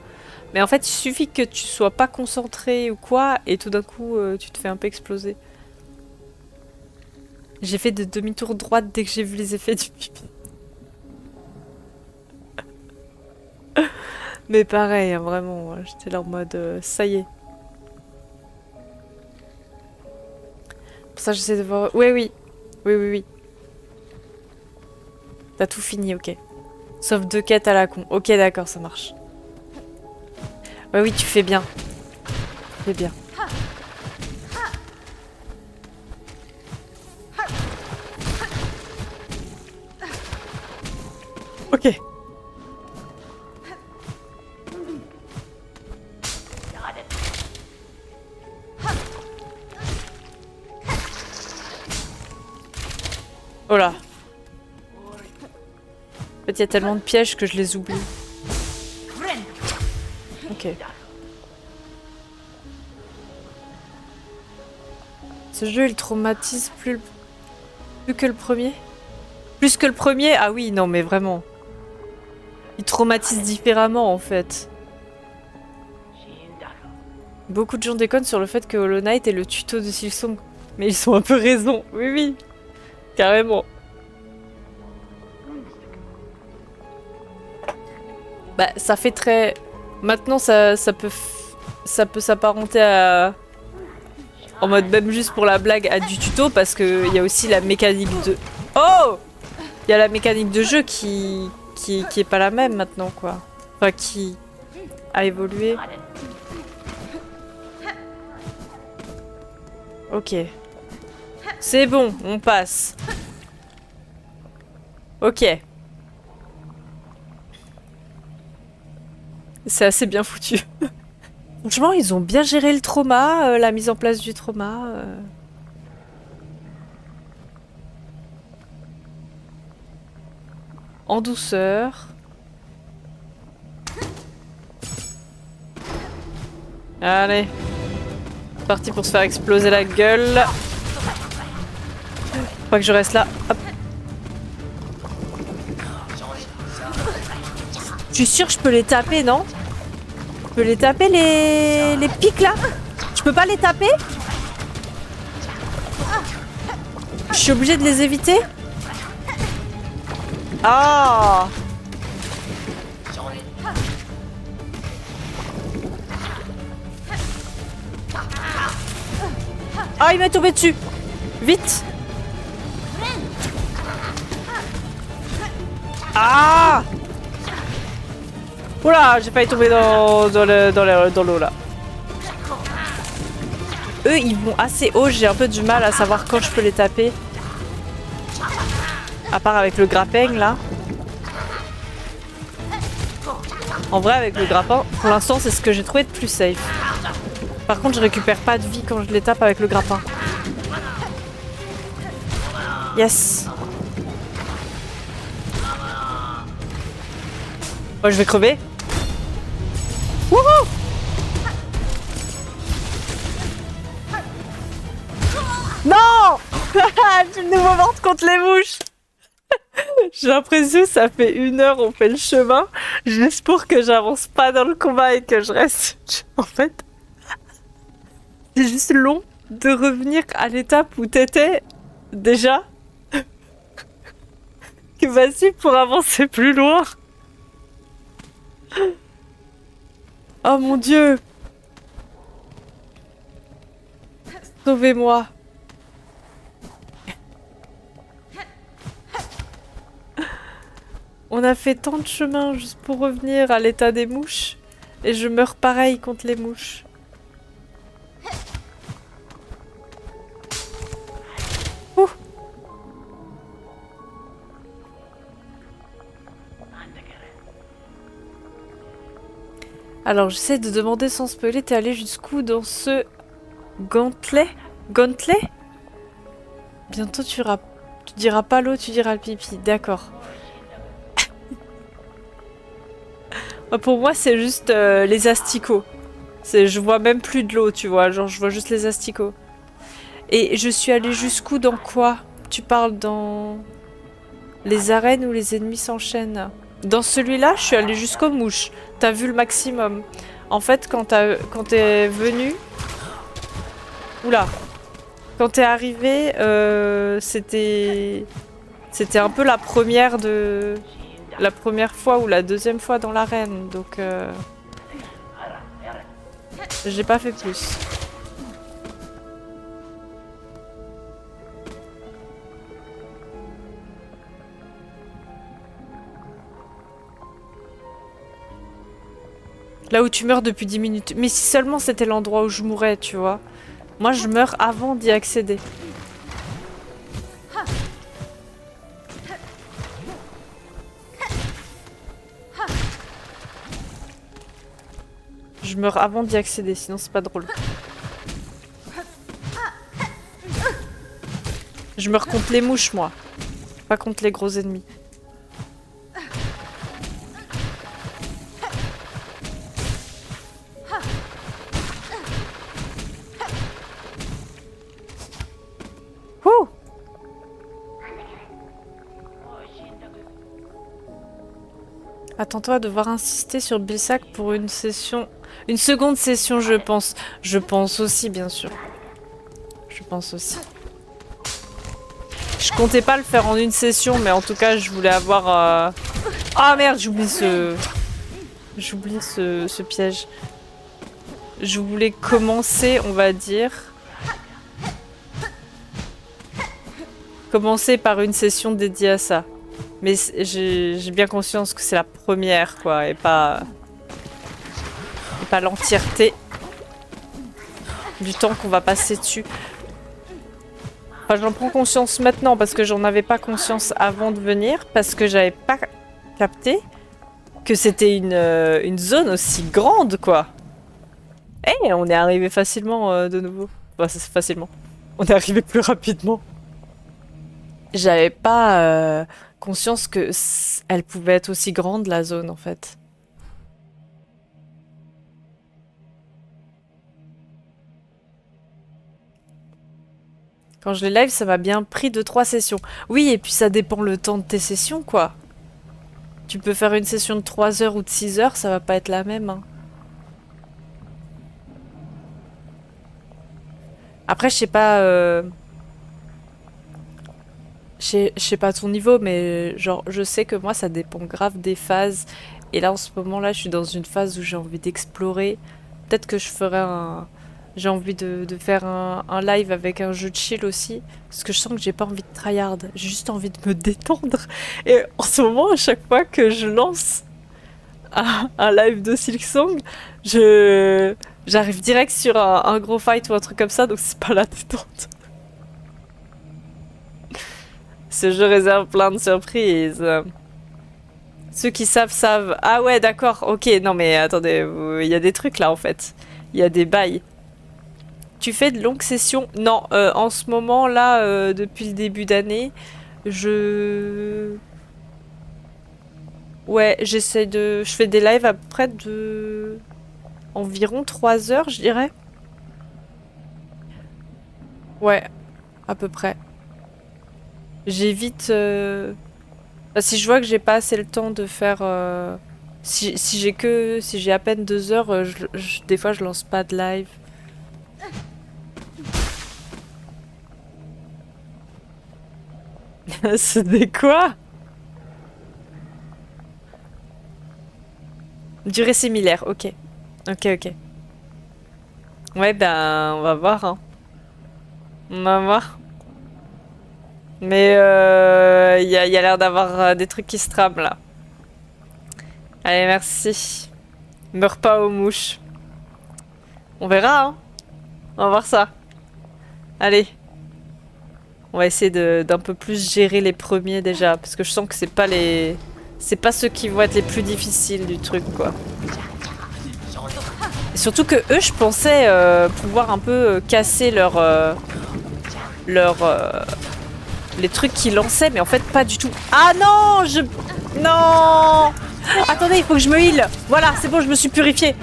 Mais en fait, il suffit que tu sois pas concentré ou quoi, et tout d'un coup, tu te fais un peu exploser. J'ai fait de demi-tour droite dès que j'ai vu les effets du pipi. Mais pareil, hein, vraiment, j'étais là en mode ça y est. Pour ça, j'essaie de voir... Oui, oui. Oui, oui, oui. T'as tout fini, ok. Sauf 2 quêtes à la con. Ok, d'accord, ça marche. Ouais, oui, tu fais bien. Tu fais bien. Ok. Oh là. En fait, il y a tellement de pièges que je les oublie. Ok. Ce jeu, il traumatise plus que le premier? Plus que le premier? Ah oui, non, mais vraiment. Il traumatise différemment, en fait. Beaucoup de gens déconnent sur le fait que Hollow Knight est le tuto de Silksong. Mais ils ont un peu raison. Oui, oui. Carrément. Bah, ça fait très... Maintenant, ça peut s'apparenter à... En mode même juste pour la blague à du tuto, parce qu'il y a aussi la mécanique de... Oh! Il y a la mécanique de jeu qui est pas la même maintenant, quoi. Enfin, qui a évolué. Ok. C'est bon, on passe. Ok. C'est assez bien foutu. Franchement, ils ont bien géré le trauma, la mise en place du trauma. En douceur. Allez. C'est parti pour se faire exploser la gueule. Faut pas que je reste là. Hop. Je suis sûre que je peux les taper, non? Je peux les taper, les pics là? Je peux pas les taper? Je suis obligée de les éviter? Ah! Ah, il m'a tombé dessus! Vite! Ah! Oula, j'ai failli tomber dans l'eau là. Eux, ils vont assez haut, j'ai un peu du mal à savoir quand je peux les taper. À part avec le grappin là. En vrai, avec le grappin, pour l'instant, c'est ce que j'ai trouvé de plus safe. Par contre, je récupère pas de vie quand je les tape avec le grappin. Yes. Oh, je vais crever. Wouhou! Non! J'ai le nouveau ventre contre les mouches. J'ai l'impression que ça fait 1 heure on fait le chemin. Juste pour que j'avance pas dans le combat et que je reste. En fait, c'est juste long de revenir à l'étape où t'étais déjà. Que vas-y pour avancer plus loin. Oh mon dieu! Sauvez-moi! On a fait tant de chemin juste pour revenir à l'état des mouches. Et je meurs pareil contre les mouches. Ouh. Alors j'essaie de demander sans spoiler, t'es allé jusqu'où dans ce gantelet? Gantelet? Bientôt tu diras pas l'eau, tu diras le pipi, d'accord. Pour moi c'est juste les asticots. Je vois même plus de l'eau, tu vois, genre je vois juste les asticots. Et je suis allée jusqu'où dans quoi? Tu parles dans les arènes où les ennemis s'enchaînent? Dans celui-là, je suis allée jusqu'aux mouches. T'as vu le maximum. En fait, quand t'es venu... Oula. Quand t'es arrivé, c'était un peu la première fois ou la deuxième fois dans l'arène. Donc, j'ai pas fait plus. Là où tu meurs depuis 10 minutes. Mais si seulement c'était l'endroit où je mourrais, tu vois. Moi, je meurs avant d'y accéder. Je meurs avant d'y accéder, sinon c'est pas drôle. Je meurs contre les mouches, moi. Pas contre les gros ennemis. Ouh! Attends-toi à devoir insister sur Bilsac pour une session... Une seconde session, je pense. Je pense aussi, bien sûr. Je pense aussi. Je comptais pas le faire en une session, mais en tout cas, je voulais avoir... Ah merde, j'oublie ce... J'oublie ce piège. Je voulais commencer, on va dire... Commencer par une session dédiée à ça. Mais j'ai bien conscience que c'est la première, quoi, et pas l'entièreté du temps qu'on va passer dessus. Enfin, j'en prends conscience maintenant parce que j'en avais pas conscience avant de venir, parce que j'avais pas capté que c'était une zone aussi grande, quoi. Eh, on est arrivé facilement de nouveau. Enfin, facilement. On est arrivé plus rapidement. J'avais pas conscience que elle pouvait être aussi grande, la zone, en fait. Quand je les live, ça m'a bien pris 2-3 sessions. Oui, et puis ça dépend le temps de tes sessions, quoi. Tu peux faire une session de 3 heures ou de 6 heures, ça va pas être la même, hein. Après, je sais pas... je sais pas ton niveau, mais genre, je sais que moi, ça dépend grave des phases. Et là, en ce moment-là, je suis dans une phase où j'ai envie d'explorer. Peut-être que je ferai un... J'ai envie de faire un live avec un jeu de chill aussi. Parce que je sens que j'ai pas envie de tryhard. J'ai juste envie de me détendre. Et en ce moment, à chaque fois que je lance un live de Silksong, j'arrive direct sur un gros fight ou un truc comme ça. Donc c'est pas la détente. Ce jeu réserve plein de surprises. Ceux qui savent, savent. Ah ouais, d'accord, ok. Non mais attendez, il y a des trucs là en fait. Il y a des bails. Tu fais de longues sessions? Non, en ce moment là, depuis le début d'année, je... Ouais, j'essaie de... Je fais des lives à peu près de... Environ 3 heures, je dirais. Ouais, à peu près. J'évite... Bah, si je vois que j'ai pas assez le temps de faire... Si j'ai à peine 2 heures, des fois je lance pas de live. C'était quoi? Durée similaire, ok. Ok, ok. Ouais, ben, on va voir, hein. On va voir. Mais y a l'air d'avoir des trucs qui se trament, là. Allez, merci. Meurs pas aux mouches. On verra, hein. On va voir ça. Allez. On va essayer d'un peu plus gérer les premiers, déjà. Parce que je sens que c'est pas les... C'est pas ceux qui vont être les plus difficiles du truc, quoi. Et surtout que eux, je pensais pouvoir un peu casser les trucs qu'ils lançaient, mais en fait pas du tout. Ah non, non. Attendez, il faut que je me heal. Voilà, c'est bon, je me suis purifiée.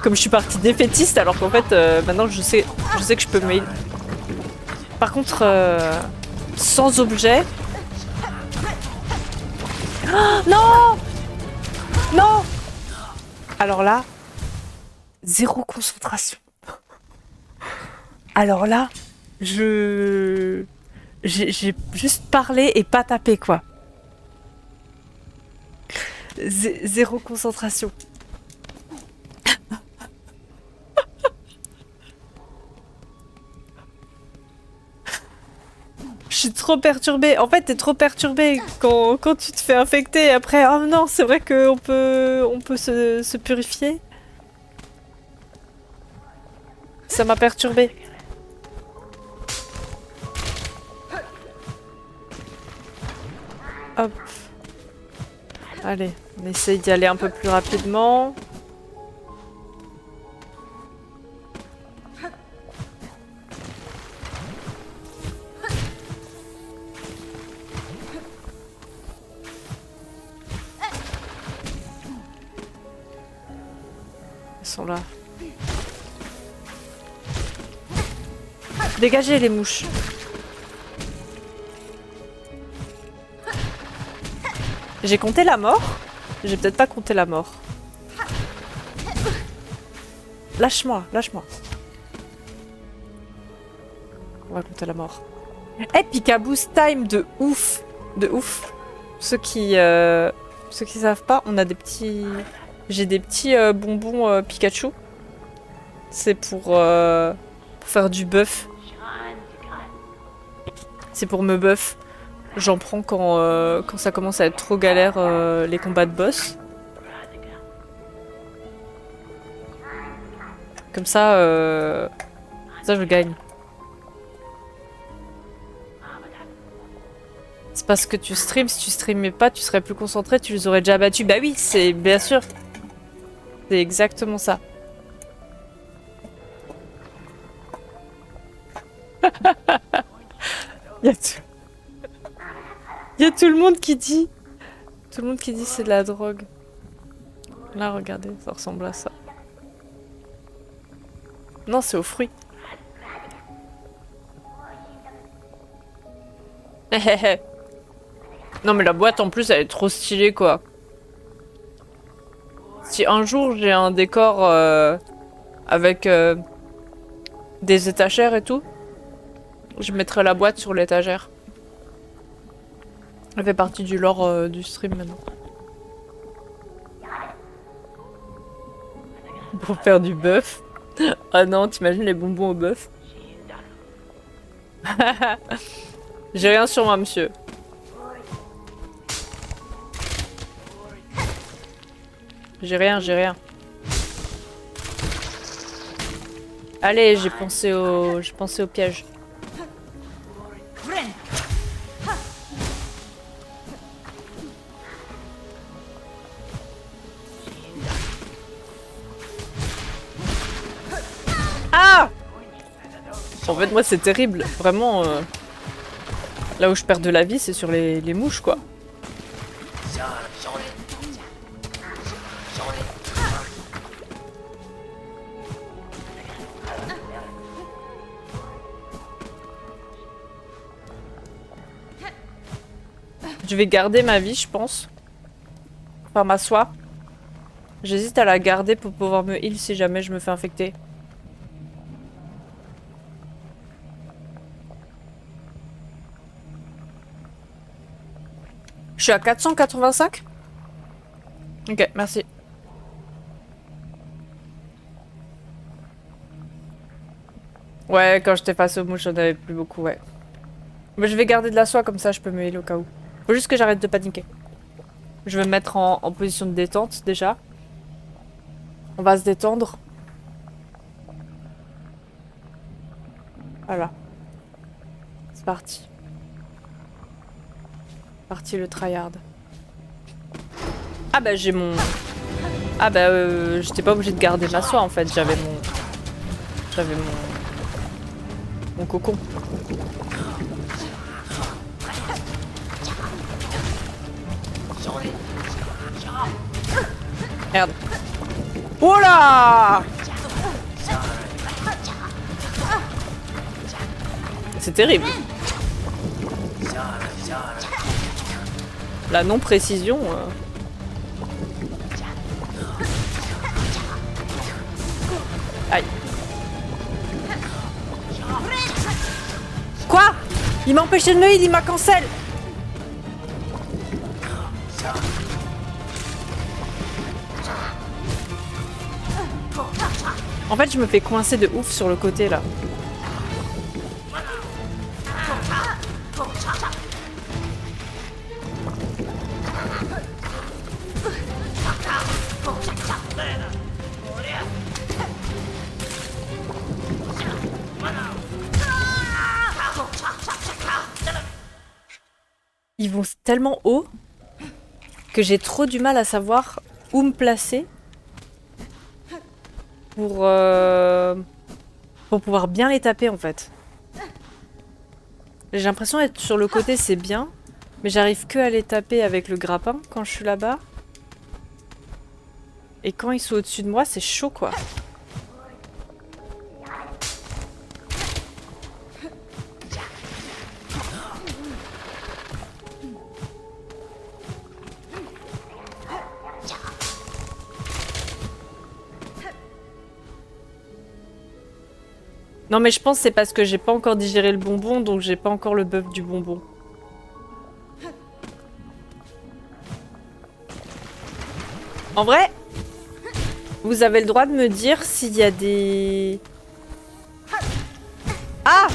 Comme je suis partie défaitiste, alors qu'en fait, maintenant je sais que je peux me heal. Par contre, sans objet. Oh, non. Non. Alors là, zéro concentration. Alors là, j'ai juste parlé et pas tapé, quoi. Zéro concentration. Je suis trop perturbée. En fait, t'es trop perturbée quand tu te fais infecter. Et après, oh non, c'est vrai qu'on peut se purifier. Ça m'a perturbée. Hop. Allez, on essaye d'y aller un peu plus rapidement. Ils sont là. Dégagez les mouches. J'ai compté la mort? J'ai peut-être pas compté la mort. Lâche-moi, lâche-moi. On va compter la mort. Eh, Pika Boost Time de ouf! De ouf! Ceux qui savent pas, on a des petits... J'ai des petits bonbons Pikachu. C'est pour faire du buff. C'est pour me buff. J'en prends quand ça commence à être trop galère les combats de boss. Comme ça, ça je gagne. C'est parce que tu streams. Si tu streamais pas, tu serais plus concentré, tu les aurais déjà battus. Bah oui, c'est bien sûr. C'est exactement ça. Il y a tout... Il y a tout le monde qui dit... Tout le monde qui dit c'est de la drogue. Là, regardez, ça ressemble à ça. Non, c'est aux fruits. Non mais la boîte en plus elle est trop stylée quoi. Si un jour j'ai un décor avec des étagères et tout, je mettrai la boîte sur l'étagère. Elle fait partie du lore du stream maintenant. Pour faire du bœuf. Ah non, t'imagines les bonbons au bœuf? J'ai rien sur moi, monsieur. J'ai rien, j'ai rien. Allez, j'ai pensé au piège. Ah! En fait, moi, c'est terrible. Vraiment, là où je perds de la vie, c'est sur les mouches, quoi. Je vais garder ma vie, je pense. Enfin, ma soie. J'hésite à la garder pour pouvoir me heal si jamais je me fais infecter. Je suis à 485? Ok, merci. Ouais, quand j'étais face aux mouches, j'en avais plus beaucoup, ouais. Mais je vais garder de la soie, comme ça je peux me heal au cas où. Faut juste que j'arrête de paniquer. Je vais me mettre en position de détente, déjà. On va se détendre. Voilà. C'est parti. Parti le tryhard. Ah bah j'ai mon... Ah bah j'étais pas obligée de garder ma soie en fait, j'avais mon cocon. Merde. Oh là! C'est terrible. La non-précision... Aïe. Quoi? Il m'a empêché de me heal, il m'a cancel. En fait, je me fais coincer de ouf sur le côté, là. Ils vont tellement haut que j'ai trop du mal à savoir où me placer pour pouvoir bien les taper en fait. J'ai l'impression d'être sur le côté, c'est bien, mais j'arrive que à les taper avec le grappin quand je suis là-bas. Et quand ils sont au-dessus de moi, c'est chaud quoi. Non mais je pense que c'est parce que j'ai pas encore digéré le bonbon, donc j'ai pas encore le buff du bonbon. En vrai, vous avez le droit de me dire s'il y a des... Ah!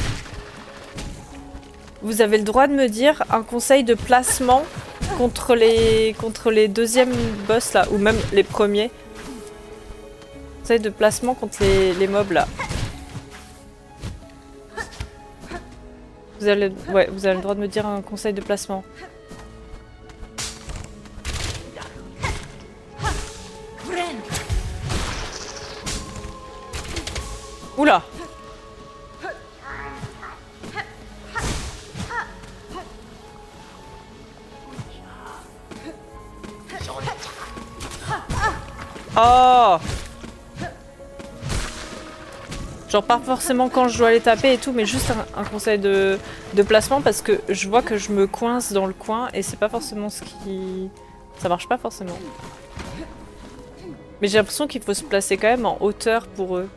Vous avez le droit de me dire un conseil de placement contre les deuxièmes boss là, ou même les premiers. Conseil de placement contre les mobs là. Ouais, vous avez le droit de me dire un conseil de placement. Oula! Oh! Genre pas forcément quand je dois les taper et tout, mais juste un conseil de placement parce que je vois que je me coince dans le coin et c'est pas forcément ce qui... Ça marche pas forcément. Mais j'ai l'impression qu'il faut se placer quand même en hauteur pour eux.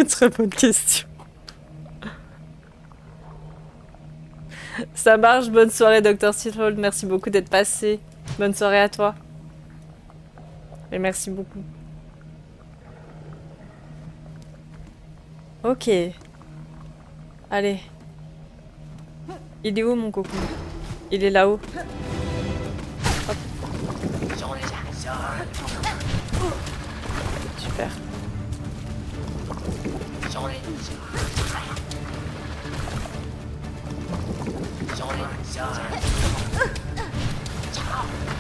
Très bonne question. Ça marche, bonne soirée Dr. Steelfold, merci beaucoup d'être passé. Bonne soirée à toi. Et merci beaucoup. Ok. Allez. Il est où mon coco? Il est là-haut. Super.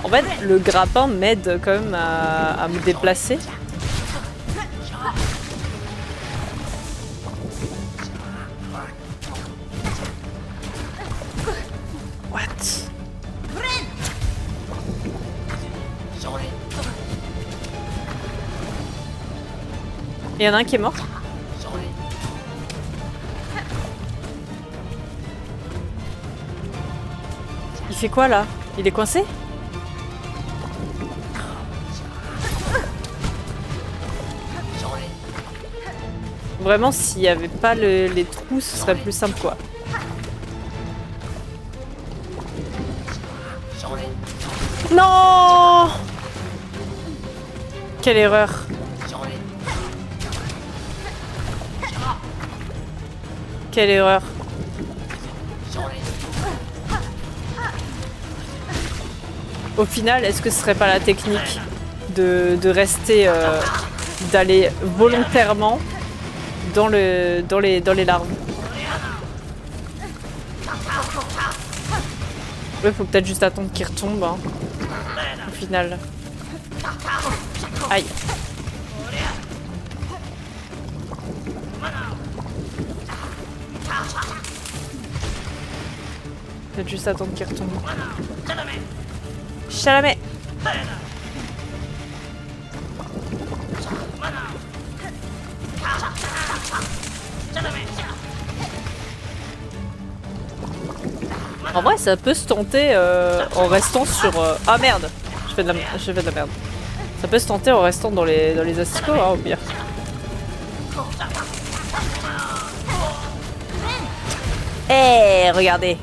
En fait, le grappin m'aide quand même à me déplacer. What? Il y en a un qui est mort. Il fait quoi là? Il est coincé? Vraiment, s'il n'y avait pas les trous, ce serait plus simple quoi. Non! Quelle erreur! Quelle erreur! Au final, est-ce que ce serait pas la technique de rester, d'aller volontairement dans les larves? Ouais, faut peut-être juste attendre qu'il retombe, hein, au final. Aïe. Peut-être juste attendre qu'il retombe. Chalamet. En vrai, ça peut se tenter en restant sur... Ah merde, je fais de la merde. Ça peut se tenter en restant dans les asticots, hein, au pire. Eh, hey, regardez.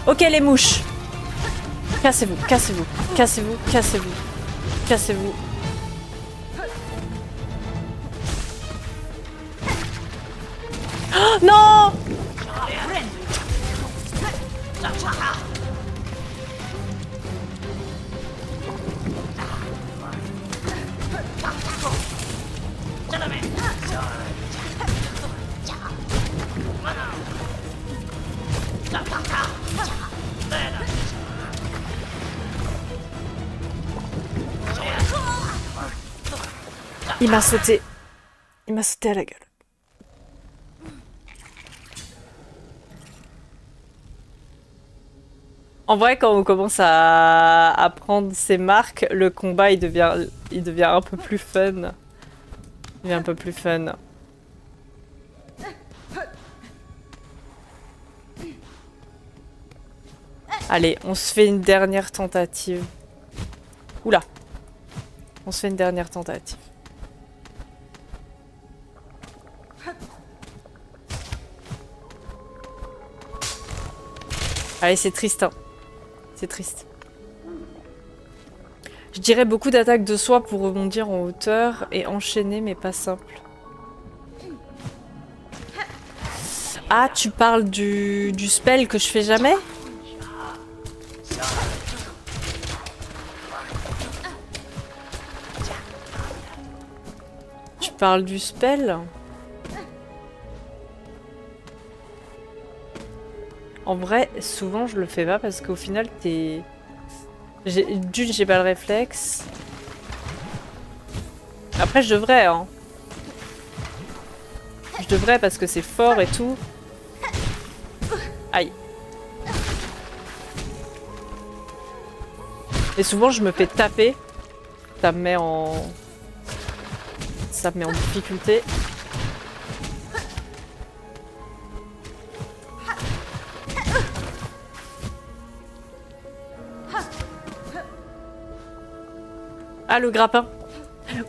Ok les mouches. Cassez-vous, cassez-vous, cassez-vous, cassez-vous, cassez-vous. Oh, non! Il m'a sauté. Il m'a sauté à la gueule. En vrai, quand on commence à prendre ses marques, le combat il devient un peu plus fun. Il devient un peu plus fun. Allez, on se fait une dernière tentative. Oula. On se fait une dernière tentative. Allez, c'est triste, hein. C'est triste. Je dirais beaucoup d'attaques de soi pour rebondir en hauteur et enchaîner, mais pas simple. Ah, tu parles du spell que je fais jamais? parles du spell? En vrai, souvent je le fais pas parce qu'au final t'es... D'une, j'ai pas le réflexe. Après je devrais, hein. Je devrais parce que c'est fort et tout. Aïe. Et souvent je me fais taper. Ça me met en... Ça me met en difficulté. Ah, le grappin.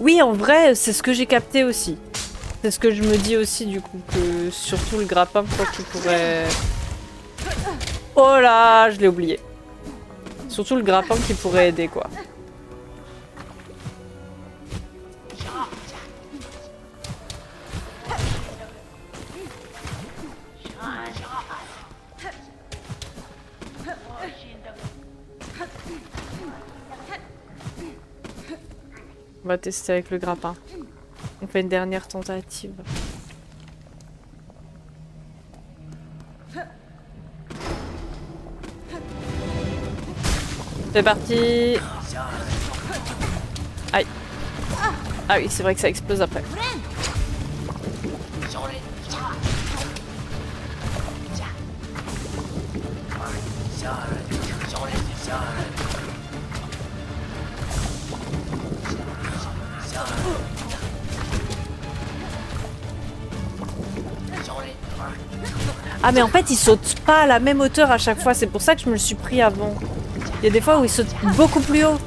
Oui, en vrai, c'est ce que j'ai capté aussi. C'est ce que je me dis aussi, du coup, que surtout le grappin, quoi, qui pourrait... Oh là, je l'ai oublié. Surtout le grappin qui pourrait aider, quoi. On va tester avec le grappin. On fait une dernière tentative. C'est parti. Aïe. Ah oui, c'est vrai que ça explose après. Ah mais en fait il saute pas à la même hauteur à chaque fois, c'est pour ça que je me le suis pris avant. Il y a des fois où il saute beaucoup plus haut.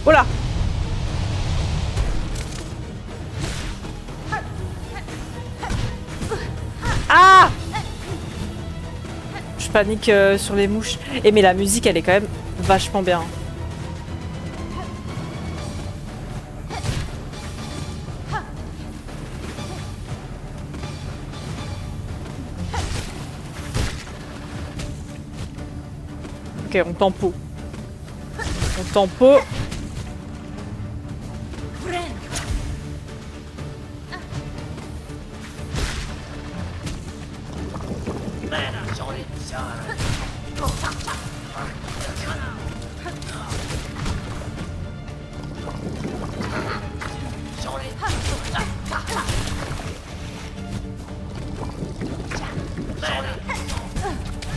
Oula! Ah! Je panique sur les mouches. Et mais la musique elle est quand même vachement bien. Ok, on tempo. On tempo.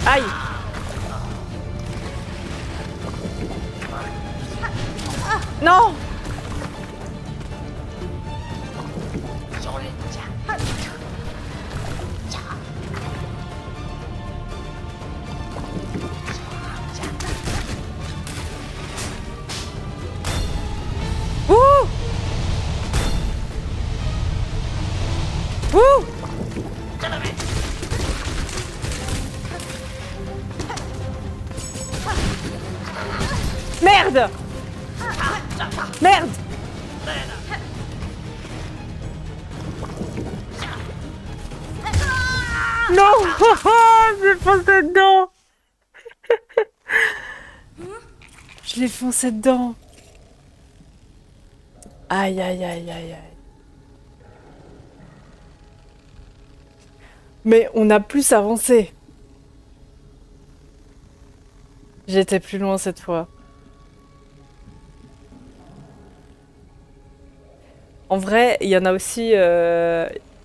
Aïe! Non! Wouh! Wouh! Merde! Merde! Non! Je l'ai foncé dedans! Je l'ai foncé dedans! Aïe aïe aïe aïe aïe. Mais on a plus avancé. J'étais plus loin cette fois. En vrai, il y en a aussi...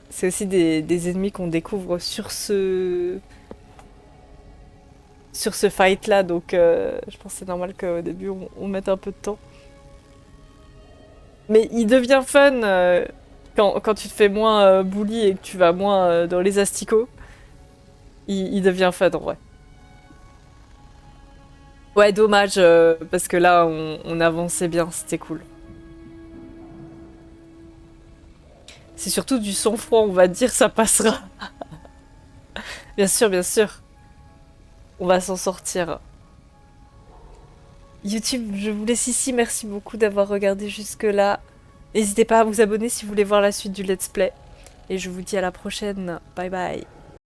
c'est aussi des ennemis qu'on découvre sur ce fight-là, donc je pense que c'est normal qu'au début on mette un peu de temps. Mais il devient fun quand tu te fais moins bully et que tu vas moins dans les asticots. Il devient fun en vrai. Ouais, dommage, parce que là, on avançait bien, c'était cool. C'est surtout du sang-froid, on va dire, ça passera. Bien sûr, bien sûr. On va s'en sortir. YouTube, je vous laisse ici. Merci beaucoup d'avoir regardé jusque-là. N'hésitez pas à vous abonner si vous voulez voir la suite du let's play. Et je vous dis à la prochaine. Bye bye.